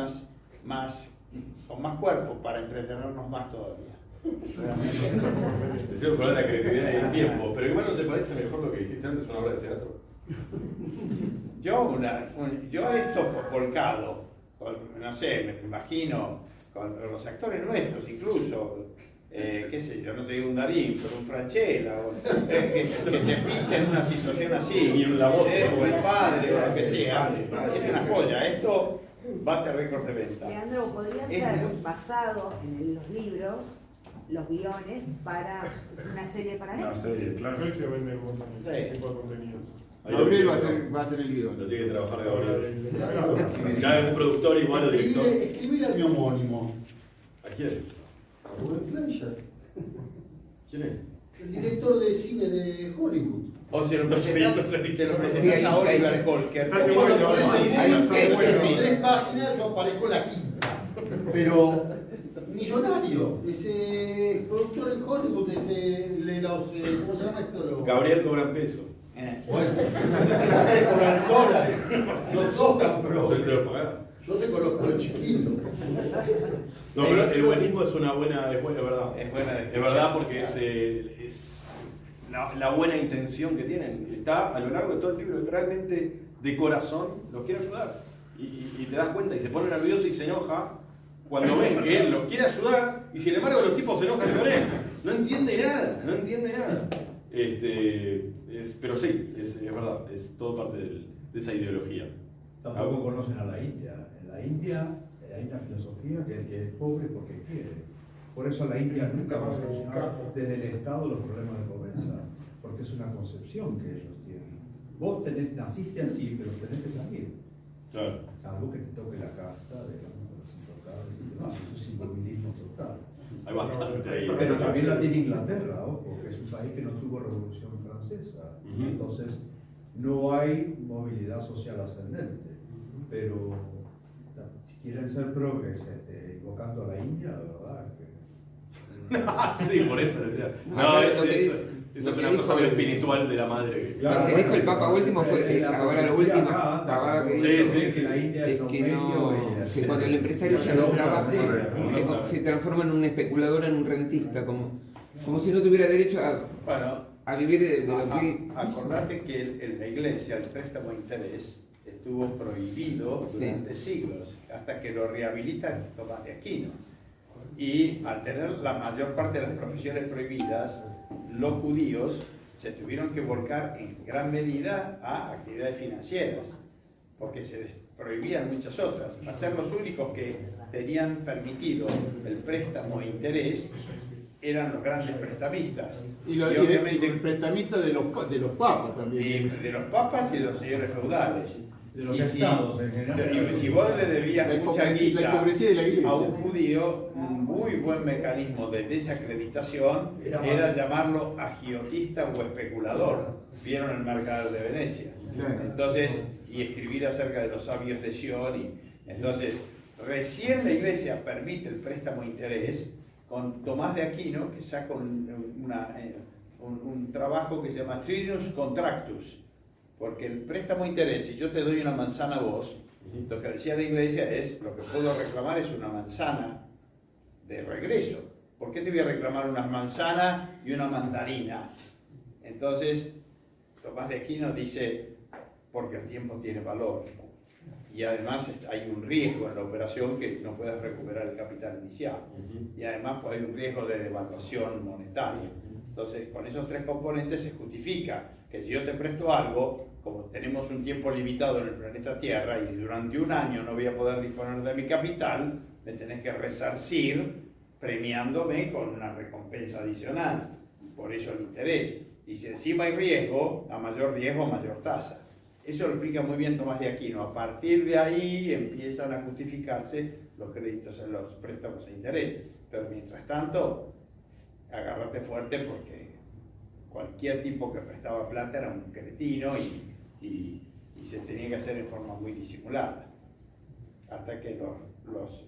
con más cuerpo para entretenernos más todavía. Es un problema de creatividad y el tiempo, pero igual no te parece mejor lo que dijiste antes, una obra de teatro. Yo esto volcado, no sé, me imagino, con los actores nuestros incluso, qué sé yo, no te digo un Darín, pero un Franchella, que se pinte en una situación así, Y la voz, o el padre, o lo que sea, es una joya, esto bate récord de venta. Leandro, podría ser basado en los libros, los guiones, para una serie para Una Netflix. serie, claro. Se vende un montón de tipo de contenido. Gabriel va a ser el Lo guión. tiene que trabajar Gabriel. Claro. Ya es un productor igual o director. Escribile a mi homónimo, ¿A quién? a Rubén Fleischer, ¿Quién es? el director de cine de Hollywood. O se lo presentás Sí, ahí, a Oliver ahí. Colker. Está Como lo pones ahí, en ahí, en 3 páginas, yo aparezco en la quinta. Pero millonario, ese productor en Hollywood, ¿cómo se llama esto? Gabriel cobran peso. Bueno, cobran dólares, no sos tan pro. Yo te lo pagar. Yo te conozco de chiquito. No, pero el buenismo es una buena, es verdad. Es buena. Es verdad porque es la buena intención que tienen. Está a lo largo de todo el libro, realmente de corazón los quiere ayudar. Y te das cuenta y se pone nervioso y se enoja cuando ven que él los quiere ayudar y sin embargo los tipos se enojan con él. No entiende nada. Pero sí, es verdad, es todo parte de esa ideología. Tampoco conocen a la India. En la India hay una filosofía que el que es pobre es porque quiere. Por eso la India nunca va a solucionar desde el Estado los problemas de pobreza, porque es una concepción que ellos tienen. Vos naciste así, pero tenés que salir. Claro. Salvo que te toque la casta, digamos, con los intocables y demás. Eso es immovilismo total. Hay bastante ahí. Pero también la tiene Inglaterra, ojo, que es un país que no tuvo revolución francesa. Ujú. Entonces, no hay movilidad social ascendente. Pero si quieren ser progres invocando a la India, la verdad es que... Sí, por eso decía. No, pero Esa es una cosa muy espiritual de la madre. Lo que dijo el Papa último fue, ahora lo último, pavada que Sí, dijo, sí. que la India es un que, medio que cuando el empresario ya no trabaja, se transforma en un especulador, en un rentista, como si no tuviera derecho Bueno, a vivir de lo que él acordate que en la iglesia el préstamo a interés estuvo prohibido durante siglos, hasta que lo rehabilita Tomás de Aquino. Y al tener la mayor parte de las profesiones prohibidas, los judíos se tuvieron que volcar en gran medida a actividades financieras, porque se les prohibían muchas otras. A ser los únicos que tenían permitido el préstamo a interés eran los grandes prestamistas. Y el prestamista de los papas Y también. de los papas y de los señores feudales. de los Y estados en general. Y si vos le debías mucha guita la hipocresía de la iglesia. a un judío, un muy buen mecanismo de desacreditación era llamarlo agiotista o especulador. Vieron el mercader de Venecia. Entonces, y escribir acerca de los sabios de Sion. Entonces, recién la iglesia permite el préstamo a interés con Tomás de Aquino, que saca un trabajo que se llama Trinus Contractus. Porque el préstamo a interés, si yo te doy una manzana a vos, lo que decía la iglesia es, lo que puedo reclamar es una manzana de regreso. ¿Por qué te voy a reclamar una manzana y una mandarina? Entonces, Tomás de Aquino dice, porque el tiempo tiene valor. Y además hay un riesgo en la operación que no puedes recuperar el capital inicial. Y además pues, hay un riesgo de devaluación monetaria. Entonces, con esos tres componentes se justifica que si yo te presto algo, como tenemos un tiempo limitado en el planeta Tierra y durante un año no voy a poder disponer de mi capital, me tenés que resarcir premiándome con una recompensa adicional. Por eso el interés. Y si encima hay riesgo, a mayor riesgo, mayor tasa. Eso lo explica muy bien Tomás de Aquino. A partir de ahí empiezan a justificarse los créditos en los préstamos a interés. Pero mientras tanto, agárrate fuerte porque cualquier tipo que prestaba plata era un cretino y se tenía que hacer en forma muy disimulada. Hasta que los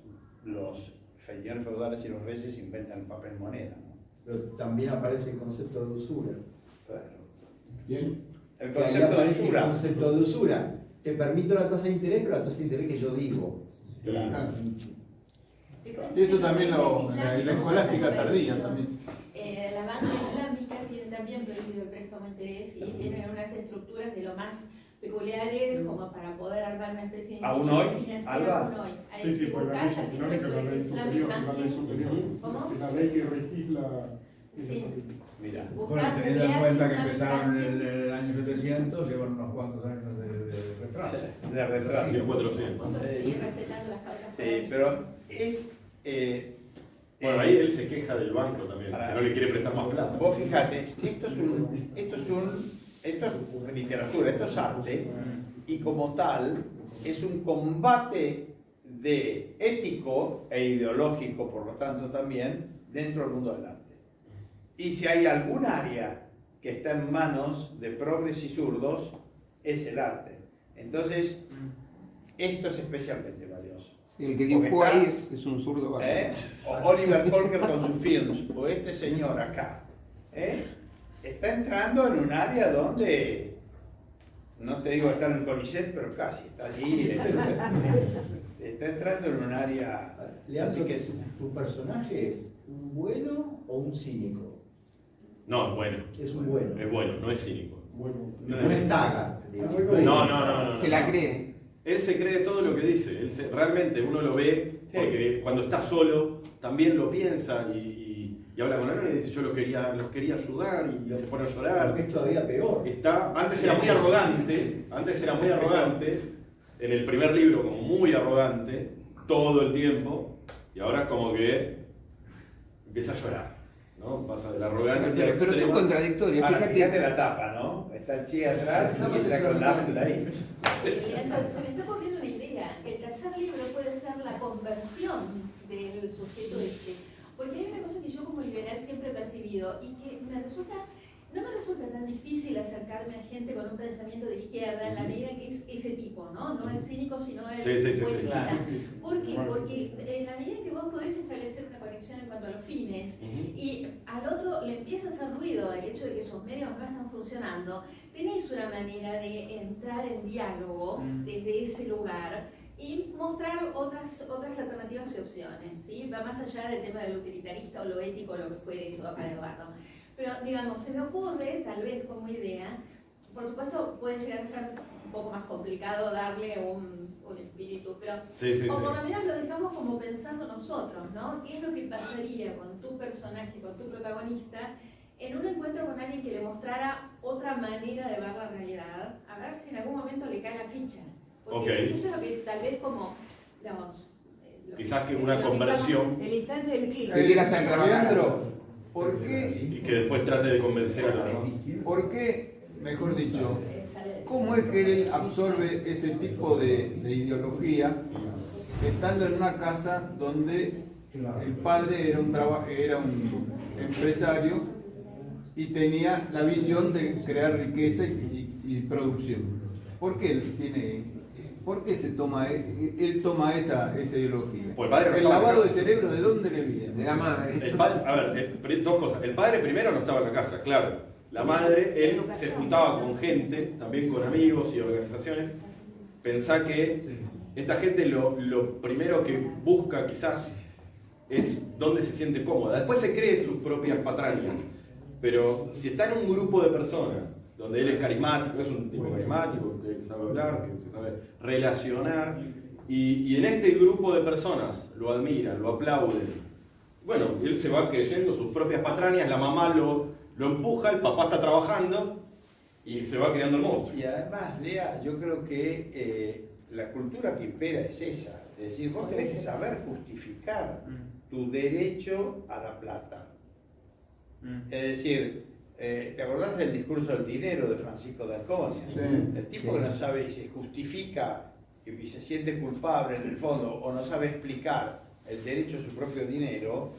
señores feudales y los reyes inventan el papel moneda, ¿no? Pero también aparece el concepto de usura. Claro. ¿Bien? El Que ahí concepto de aparece usura. el concepto de usura. Te permito la tasa de interés, pero la tasa de interés que yo digo. Claro. Y eso también la escolástica tardía también. La banca islámica tiene también prohibido el préstamo a interés y tienen unas estructuras de lo más peculiares como para poder armar una especie de ¿Aún hoy? financiera Alba. aún hoy. Ahí Sí, sí, si por la buscas, ley así islámica, la ley Islamic superior, la ley Banking. superior. ¿Cómo? Es la ley que regís la... Sí. Mira. Bueno, teniendo en cuenta que empezaron en el año 700, llevan unos cuantos años de retraso. De retraso. 1400. Y respetando las pautas. Sí, pero es... Bueno, ahí él se queja del banco también, que no le quiere prestar más plata. Vos fíjate, esto es literatura, esto es arte, y como tal, es un combate de ético e ideológico, por lo tanto también, dentro del mundo del arte. Y si hay algún área que está en manos de progres y zurdos, es el arte. Entonces, esto es especialmente valioso. Sí, el que dibujó Porque ahí está- es un zurdo bárbaro. O Oliver Colker con sus films, o este señor acá, está entrando en un área donde, no te digo estar en el CONICET, pero casi, está allí. Está entrando en un área... Leandro, así que ¿tu personaje es un bueno o un cínico? No, es bueno. Es un bueno. Es bueno, no es cínico. Bueno, No es Taggart, digamos. No. Se la cree. Él se cree todo lo que dice. Realmente uno lo ve porque cuando está solo también lo piensa y habla con la novia y dice yo los quería ayudar y se pone a llorar. Es todavía peor. Antes era muy arrogante, en el primer libro como muy arrogante, todo el tiempo, y ahora es como que empieza a llorar, ¿no? Pasa de la arrogancia Pero son extrema. contradictorios. Ahora, fíjate Fíjate, la tapa, ¿no? Está el chi atrás y está con la ahí. Se me está ocurriendo una idea. El tercer libro puede ser la conversión del sujeto este. Porque hay una cosa que yo como liberal siempre he percibido y que no me resulta tan difícil acercarme a gente con un pensamiento de izquierda en la medida que es ese tipo, ¿no? No el cínico, sino el Sí. buenista. Sí. ¿Por qué? Porque en la medida que vos podés establecer una conexión contradicción en cuanto a los fines, y al otro le empieza a hacer ruido el hecho de que esos medios no están funcionando, tenéis una manera de entrar en diálogo desde ese lugar y mostrar otras alternativas y opciones, ¿sí? Va más allá del tema de lo utilitarista o lo ético o lo que fuere, eso va para Eduardo. Pero digamos, se me ocurre, tal vez como idea, por supuesto puede llegar a ser un poco más complicado darle un espíritu, pero por lo menos lo dejamos como pensando nosotros, ¿no? ¿Qué es lo que pasaría con tu personaje, con tu protagonista, en un encuentro con alguien que le mostrara otra manera de ver la realidad? A ver si en algún momento le cae la ficha. Porque eso es lo que tal vez como, digamos... Quizás que una conversión... El instante del clic. Leandro, ¿por qué? Y que después trate de convencer a los demás. ¿Por qué, mejor dicho, cómo es que él absorbe ese tipo de ideología estando en una casa donde el padre era un empresario y tenía la visión de crear riqueza y producción? ¿Por qué él toma esa ideología? Pues el lavado de cerebro, ¿de dónde le viene? De la madre. A ver, dos cosas. El padre primero no estaba en la casa, claro. La madre, él se juntaba con gente, también con amigos y organizaciones. Pensá que esta gente lo primero que busca quizás es dónde se siente cómoda. Después se cree sus propias patrañas. Pero si está en un grupo de personas donde él es carismático, es un tipo carismático, que sabe hablar, que se sabe relacionar, y en este grupo de personas lo admiran, lo aplauden, bueno, él se va creyendo sus propias patrañas, la mamá lo empuja, el papá está trabajando y se va creando el monstruo. Y además, Lea, yo creo que la cultura que impera es esa. Es decir, vos tenés que saber justificar tu derecho a la plata. Es decir, ¿te acordás del discurso del dinero de Francisco de Asconia? Sí. El tipo que no sabe y se justifica y se siente culpable en el fondo o no sabe explicar el derecho a su propio dinero,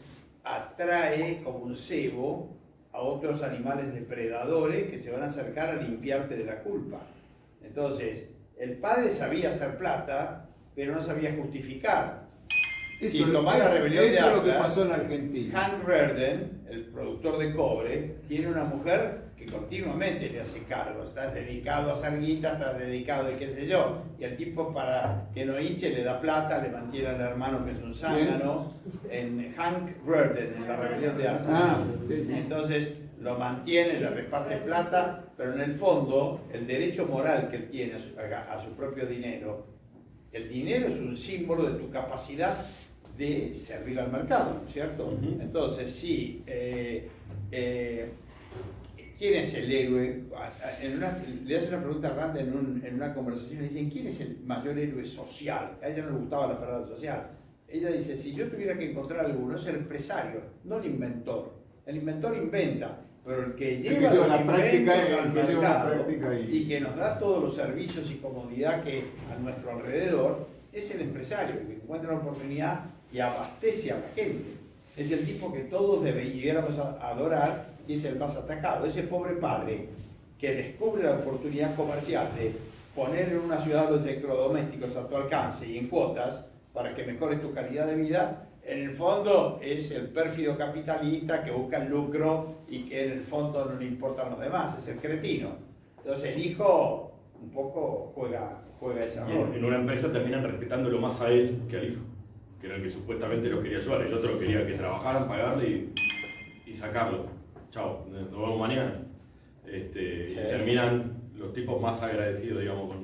atrae como un cebo a otros animales depredadores que se van a acercar a limpiarte de la culpa. Entonces, el padre sabía hacer plata, pero no sabía justificar. Eso, y tomar la rebelión de eso es lo que Atlas. pasó en Argentina. Hank Rearden, el productor de cobre, tiene una mujer que continuamente le hace cargo. Estás dedicado a hacer guita, estás dedicado y qué sé yo. Y el tipo, para que no hinche, le da plata, le mantiene al hermano que es un zángano. En Hank Rearden, en la rebelión de Atlas. Entonces lo mantiene, le reparte plata, pero en el fondo el derecho moral que él tiene a su propio dinero, el dinero es un símbolo de tu capacidad de servir al mercado, ¿cierto? Entonces, sí, ¿quién es el héroe? Le hace una pregunta randa en una conversación, le dicen, ¿quién es el mayor héroe social? A ella no le gustaba la palabra social. Ella dice, si yo tuviera que encontrar alguno, es el empresario, no el inventor. El inventor inventa, pero el que lleva los inventos al mercado y que nos da todos los servicios y comodidad que a nuestro alrededor, es el empresario, que encuentra una oportunidad y abastece a la gente. Es el tipo que todos deberíamos adorar y es el más atacado. Ese pobre padre que descubre la oportunidad comercial de poner en una ciudad los electrodomésticos a tu alcance y en cuotas para que mejores tu calidad de vida, en el fondo es el pérfido capitalista que busca el lucro y que en el fondo no le importan los demás, es el cretino. Entonces el hijo un poco juega ese rol. En una empresa terminan respetándolo más a él que al hijo, que era el que supuestamente los quería ayudar. El otro quería que trabajaran, pagarle y sacarlo. Chao, nos vemos mañana. Y terminan los tipos más agradecidos, digamos,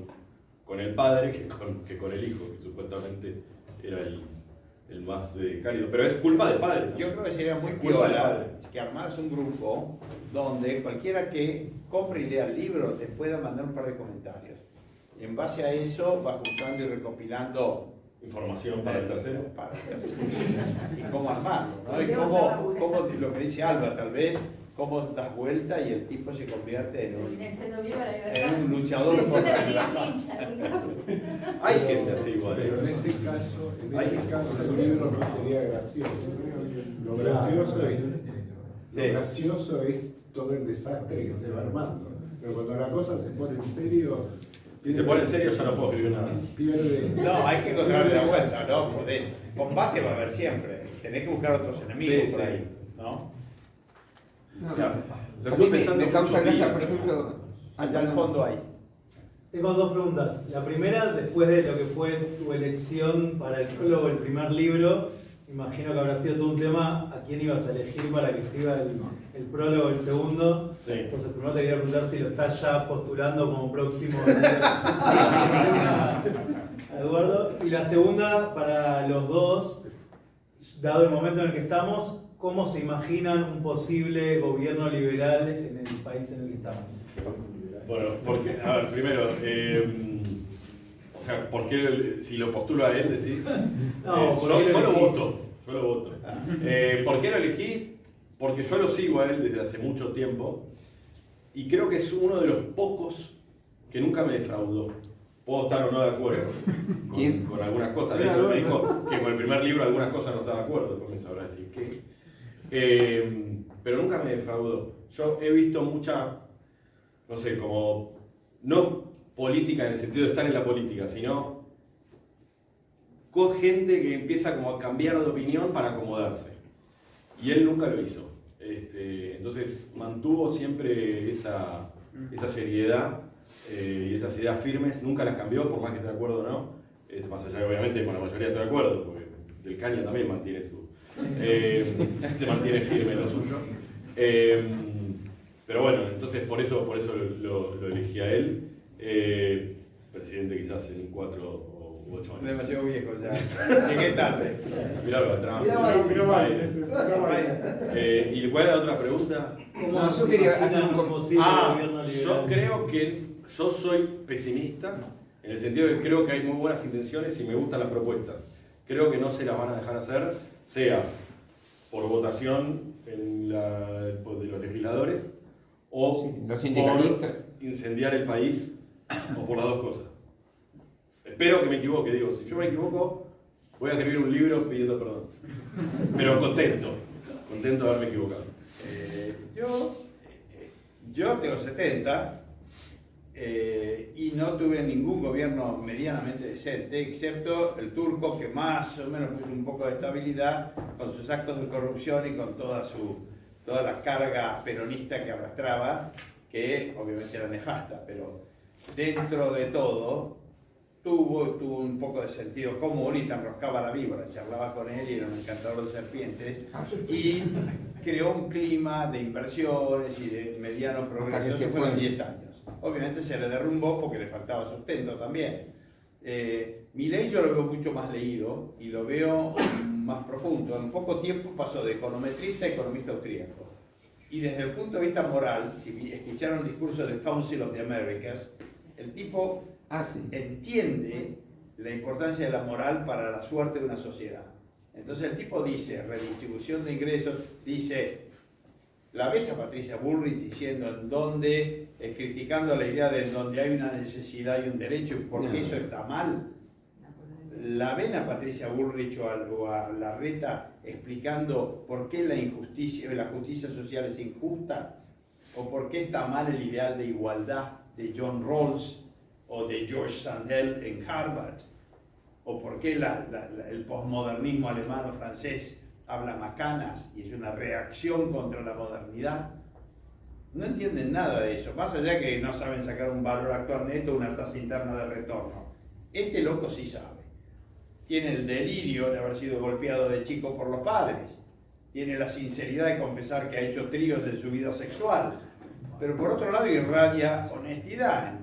con el padre que con el hijo, que supuestamente era el más cálido. Pero es culpa del padre, ¿no? Yo creo que sería muy piola que armaras un grupo donde cualquiera que compre y lea el libro te pueda mandar un par de comentarios. Y en base a eso va juntando y recopilando información para el tercero. Y cómo armarlo, ¿no? Y cómo lo que dice Alba, tal vez, cómo das vuelta y el tipo se convierte en un luchador por la libertad. Hay gente así igual. Pero en ese caso el libro no sería gracioso. Lo gracioso es todo el desastre que se va armando. Pero cuando la cosa se pone en serio, Si se pone en serio, ya no puedo escribir nada. No, hay que encontrarle la vuelta, ¿no? Combate va a haber siempre. Tenés que buscar otros enemigos Sí, por sí. ahí, ¿no? No, Claro. Lo a estoy mí pensando me causa muchos gracia, días, por ejemplo. Allá al fondo hay. Tengo dos preguntas. La primera, después de lo que fue tu elección para el prólogo del primer libro, imagino que habrá sido todo un tema a quién ibas a elegir para que escriba el prólogo del segundo. Sí. Entonces, primero te quería preguntar si lo estás ya postulando como próximo a Eduardo. Y la segunda, para los dos, dado el momento en el que estamos, ¿cómo se imaginan un posible gobierno liberal en el país en el que estamos? Bueno, porque, a ver, primero, o sea, ¿por qué si lo postulo a él decís? No, yo lo voto. ¿Por qué lo elegí? Porque yo lo sigo a él desde hace mucho tiempo y creo que es uno de los pocos que nunca me defraudó. Puedo estar o no de acuerdo con algunas cosas. De hecho, me dijo que con el primer libro algunas cosas no estaba de acuerdo, porque me sabrá decir qué. Pero nunca me defraudó. Yo he visto mucha, no sé, como, no política en el sentido de estar en la política, sino con gente que empieza como a cambiar de opinión para acomodarse. Y él nunca lo hizo. Entonces mantuvo siempre esa seriedad y esas ideas firmes, nunca las cambió, por más que esté de acuerdo o no. Más allá de, obviamente, con la mayoría estoy de acuerdo, porque Del Caña también mantiene se mantiene firme en lo suyo. Pero bueno, entonces por eso lo elegí a él. Presidente quizás en 4 o 8 años. Demasiado viejo ya. Llegué tarde. Mirá lo atrás. ¿Y cuál es la otra pregunta? No, yo quería hacer un gobierno liberal? Yo creo que yo soy pesimista, en el sentido de que creo que hay muy buenas intenciones y me gustan las propuestas. Creo que no se las van a dejar hacer, sea por votación de los legisladores o los sindicalistas, por incendiar el país o por las dos cosas. Espero que me equivoque, digo, si yo me equivoco, voy a escribir un libro pidiendo perdón. Pero contento de haberme equivocado. Yo tengo 70 y no tuve ningún gobierno medianamente decente, excepto el turco, que más o menos puso un poco de estabilidad con sus actos de corrupción y con toda la carga peronista que arrastraba, que obviamente era nefasta, pero dentro de todo tuvo un poco de sentido común ahorita enroscaba la víbora, charlaba con él y era un encantador de serpientes y creó un clima de inversiones y de mediano progreso que fueron 10 años. Obviamente se le derrumbó porque le faltaba sustento también. Milei yo lo veo mucho más leído y lo veo más profundo. En poco tiempo pasó de econometrista a economista austríaco. Y desde el punto de vista moral, si escucharon el discurso del Council of the Americas, el tipo entiende la importancia de la moral para la suerte de una sociedad. Entonces el tipo dice, redistribución de ingresos, dice, la ves a Patricia Bullrich diciendo criticando la idea de donde hay una necesidad y un derecho y por qué eso está mal. La ven a Patricia Bullrich o a Larreta explicando por qué la justicia social es injusta o por qué está mal el ideal de igualdad de John Rawls o de George Sandel en Harvard, o por qué el posmodernismo alemán o francés habla macanas y es una reacción contra la modernidad. No entienden nada de eso, más allá que no saben sacar un valor actual neto o una tasa interna de retorno. Este loco sí sabe. Tiene el delirio de haber sido golpeado de chico por los padres. Tiene la sinceridad de confesar que ha hecho tríos en su vida sexual. Pero por otro lado irradia honestidad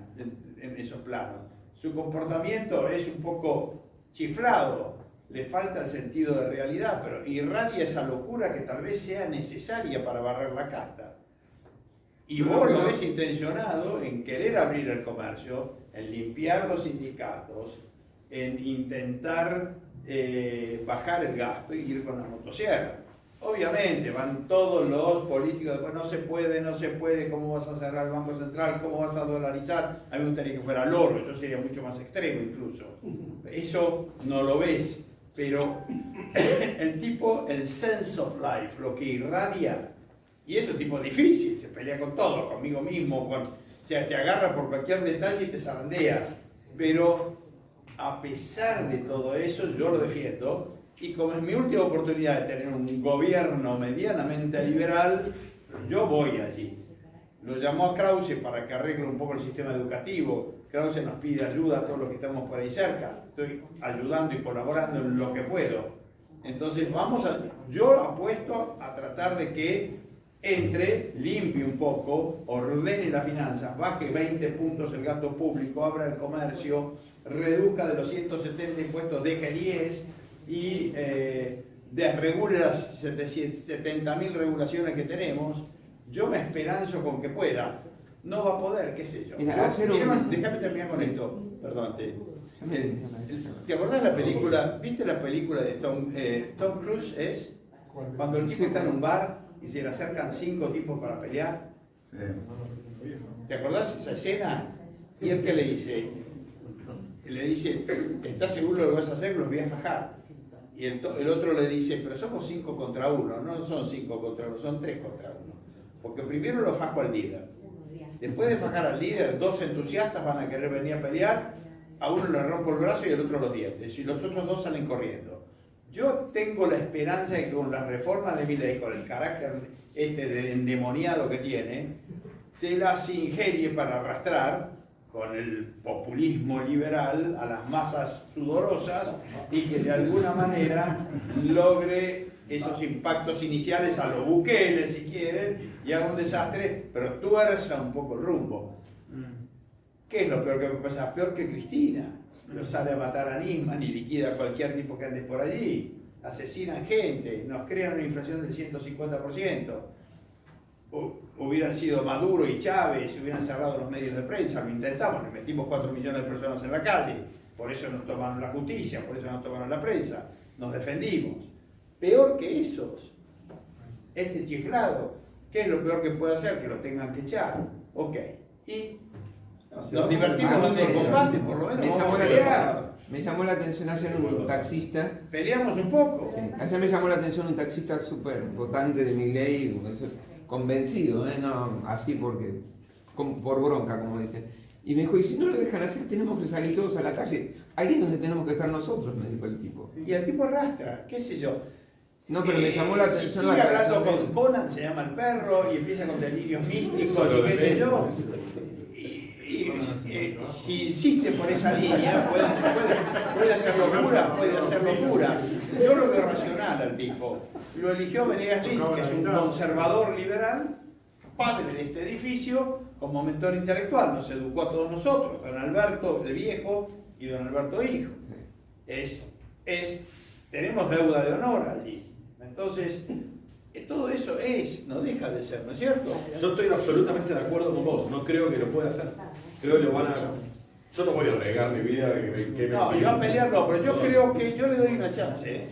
en esos planos. Su comportamiento es un poco chiflado, le falta el sentido de realidad, pero irradia esa locura que tal vez sea necesaria para barrer la casta. Y vos lo ves intencionado en querer abrir el comercio, en limpiar los sindicatos, en intentar bajar el gasto y ir con la motosierra. Obviamente van todos los políticos, después no se puede, ¿cómo vas a cerrar el Banco Central? ¿Cómo vas a dolarizar? A mí me gustaría que fuera el oro, yo sería mucho más extremo incluso. Eso no lo ves, pero el tipo, el sense of life, lo que irradia, y es un tipo difícil, se pelea con todo, conmigo mismo, O sea, te agarra por cualquier detalle y te zarandea. Pero a pesar de todo eso, yo lo defiendo. Y como es mi última oportunidad de tener un gobierno medianamente liberal, yo voy allí. Lo llamó a Krause para que arregle un poco el sistema educativo. Krause nos pide ayuda a todos los que estamos por ahí cerca. Estoy ayudando y colaborando en lo que puedo. Entonces yo apuesto a tratar de que entre, limpie un poco, ordene las finanzas, baje 20 puntos el gasto público, abra el comercio, reduzca de los 170 impuestos, deje 10 y desregule las 70.000 regulaciones que tenemos. Yo me esperanzo con que pueda. No va a poder, qué sé yo. Mira, déjame terminar con esto. Perdón. ¿Te acordás la película? ¿Viste la película de Tom Cruise? Es cuando el tipo está en un bar y se le acercan 5 tipos para pelear. Sí. ¿Te acordás de esa escena? ¿Y él qué le dice? Le dice, ¿estás seguro de lo que vas a hacer? Los voy a fajar. Y el otro le dice, pero somos 5 contra 1. No son 5 contra 1, son 3 contra 1. Porque primero lo fajo al líder. Después de fajar al líder, 2 entusiastas van a querer venir a pelear. A uno le rompo el brazo y al otro los dientes. Y los otros 2 salen corriendo. Yo tengo la esperanza de que con las reformas de Milei, con el carácter de endemoniado que tiene, se las ingerie para arrastrar con el populismo liberal a las masas sudorosas y que de alguna manera logre esos impactos iniciales a los Bukele, si quieren, y haga un desastre, pero tuerza un poco el rumbo. ¿Qué es lo peor que me pasa? Peor que Cristina. Lo sale a matar a Nisman y liquida a cualquier tipo que ande por allí. Asesinan gente, nos crean una inflación del 150%. Hubieran sido Maduro y Chávez, hubieran cerrado los medios de prensa, lo intentamos, le metimos 4 millones de personas en la calle, por eso nos tomaron la justicia, por eso nos tomaron la prensa, nos defendimos. Peor que esos, este chiflado, ¿qué es lo peor que puede hacer? Que lo tengan que echar. Ok, y nos divertimos dando el combate, por lo menos vamos a pelear. Me llamó la atención ayer un taxista. Peleamos un poco. Sí, ayer me llamó la atención un taxista súper votante de Milei, convencido, no así porque, por bronca, como dicen. Y me dijo, y si no lo dejan hacer, tenemos que salir todos a la calle. Ahí es donde tenemos que estar nosotros, me dijo el tipo. Y el tipo arrastra, qué sé yo. No, pero me llamó la atención sigue la hablando reacción con Conan, se llama el perro, y empieza con delirios místicos y qué sé yo. Si insiste por esa línea, puede hacer locura, Yo lo veo racional al tipo. Lo eligió Venegas Lynch, que es un conservador liberal, padre de este edificio, como mentor intelectual. Nos educó a todos nosotros, don Alberto el viejo y don Alberto hijo. Tenemos deuda de honor allí. Entonces, todo eso no deja de ser, ¿no es cierto? Yo estoy absolutamente de acuerdo con vos, no creo que lo pueda hacer. Creo que lo van a... Yo no voy a regar mi vida No, yo a pelear no, pero yo creo que yo le doy una chance, ¿eh?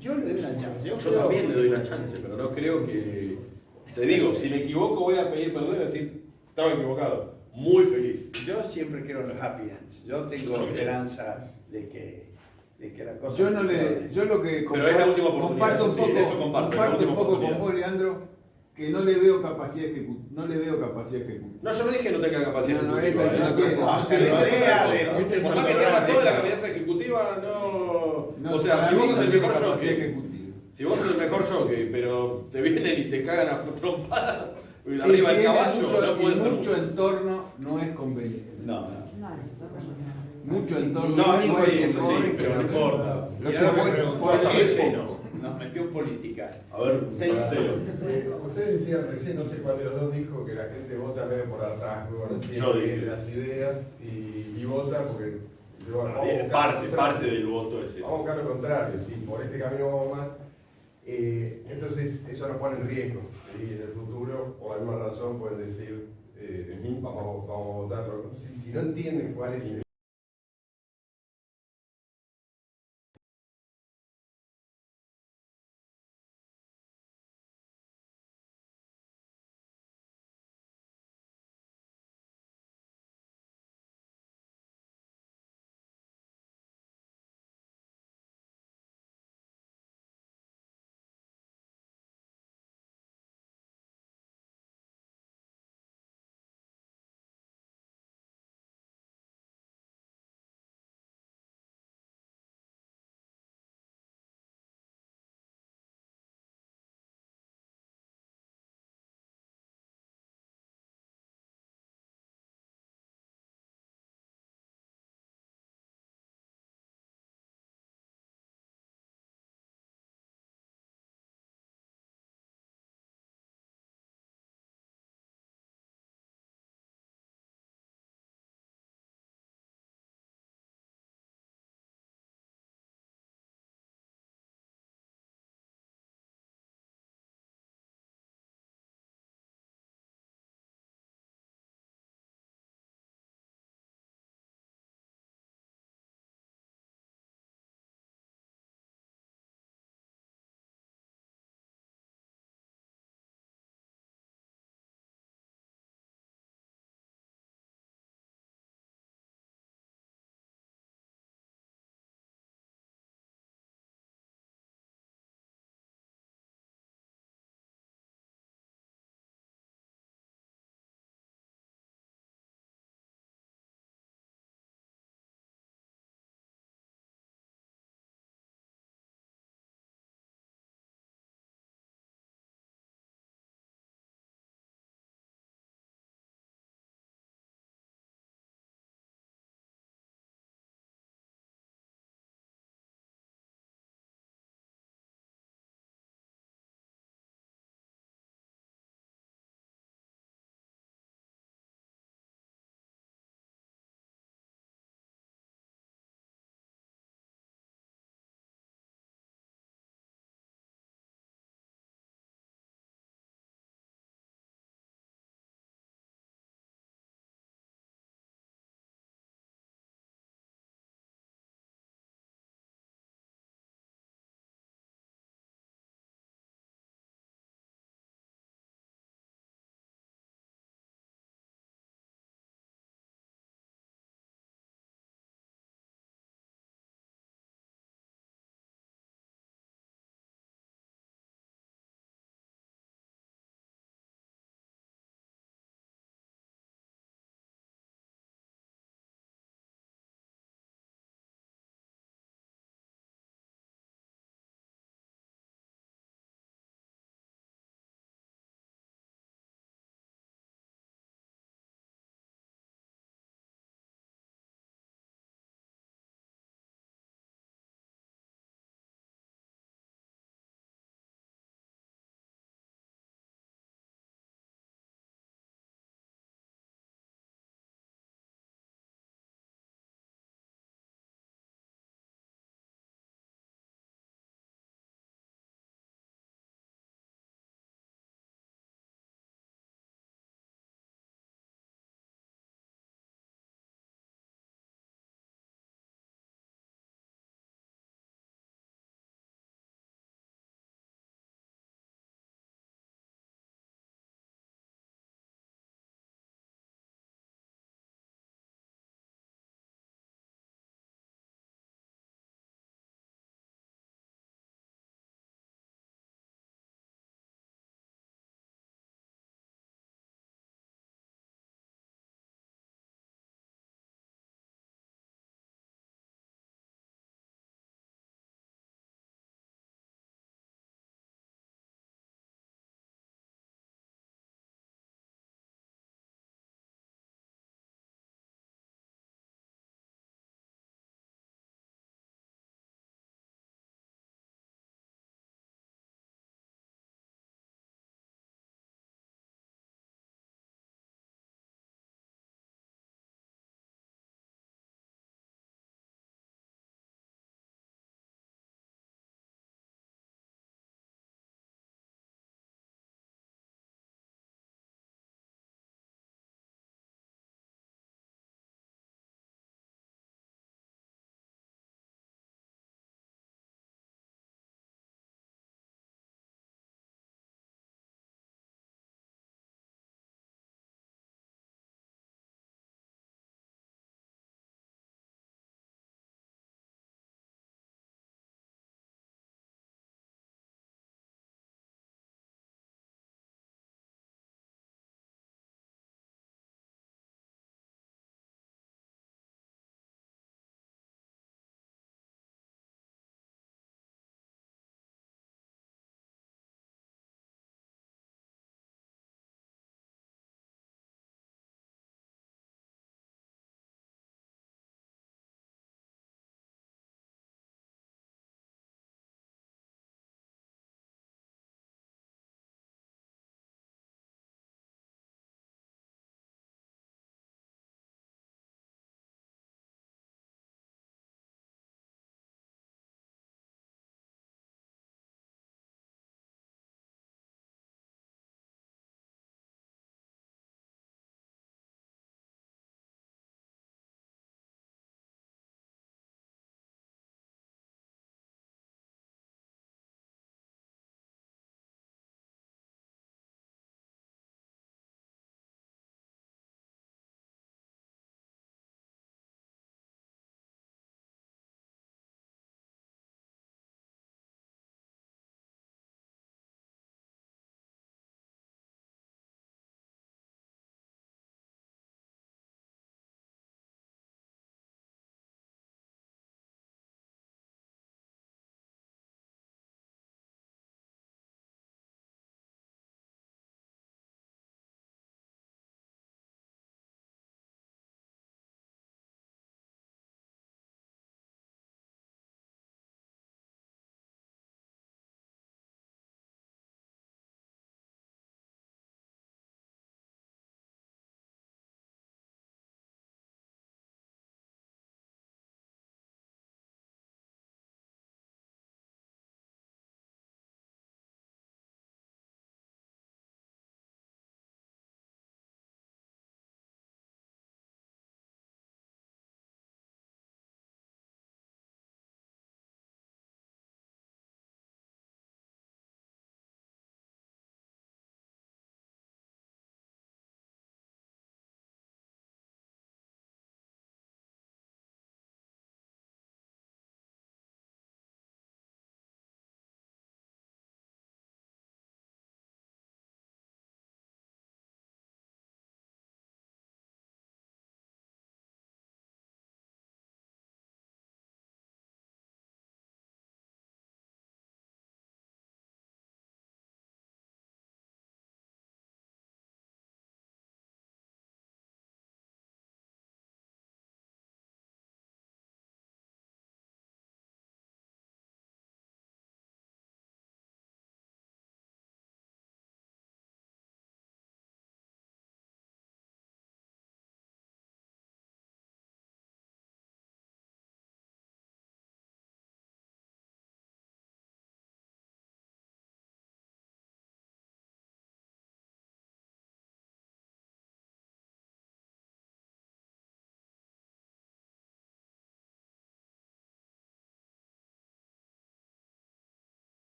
Yo le doy una chance. Yo también le doy una chance, pero no creo que... Te digo, si me equivoco voy a pedir perdón y decir, estaba equivocado. Muy feliz. Yo siempre quiero los happy ends. Yo tengo esperanza de que la cosa... Yo lo que pero es la última oportunidad, comparto un poco, eso comparto un poco con vos, Leandro, que no le veo capacidad ejecutiva. No, yo no dije que no tenga capacidad ejecutiva. Por más que tenga toda la capacidad ejecutiva, no. O sea, si vos sos el mejor jockey, si vos sos el mejor jockey, pero te vienen y te cagan a trompadas arriba del caballo, no puedes. Mucho entorno no es conveniente. No. Mucho entorno. No, eso sí, pero no importa. Nos metió en política. A ver, Ustedes decían recién, no sé cuál de los dos dijo que la gente vota medio por hartazgo, no tiene las ideas y vota porque... Parte del voto es eso. Vamos a buscar lo contrario, si por este camino vamos más, entonces eso nos pone en riesgo. ¿Sí? En el futuro, por alguna razón, pueden decir, vamos a votarlo. Si no entienden cuál es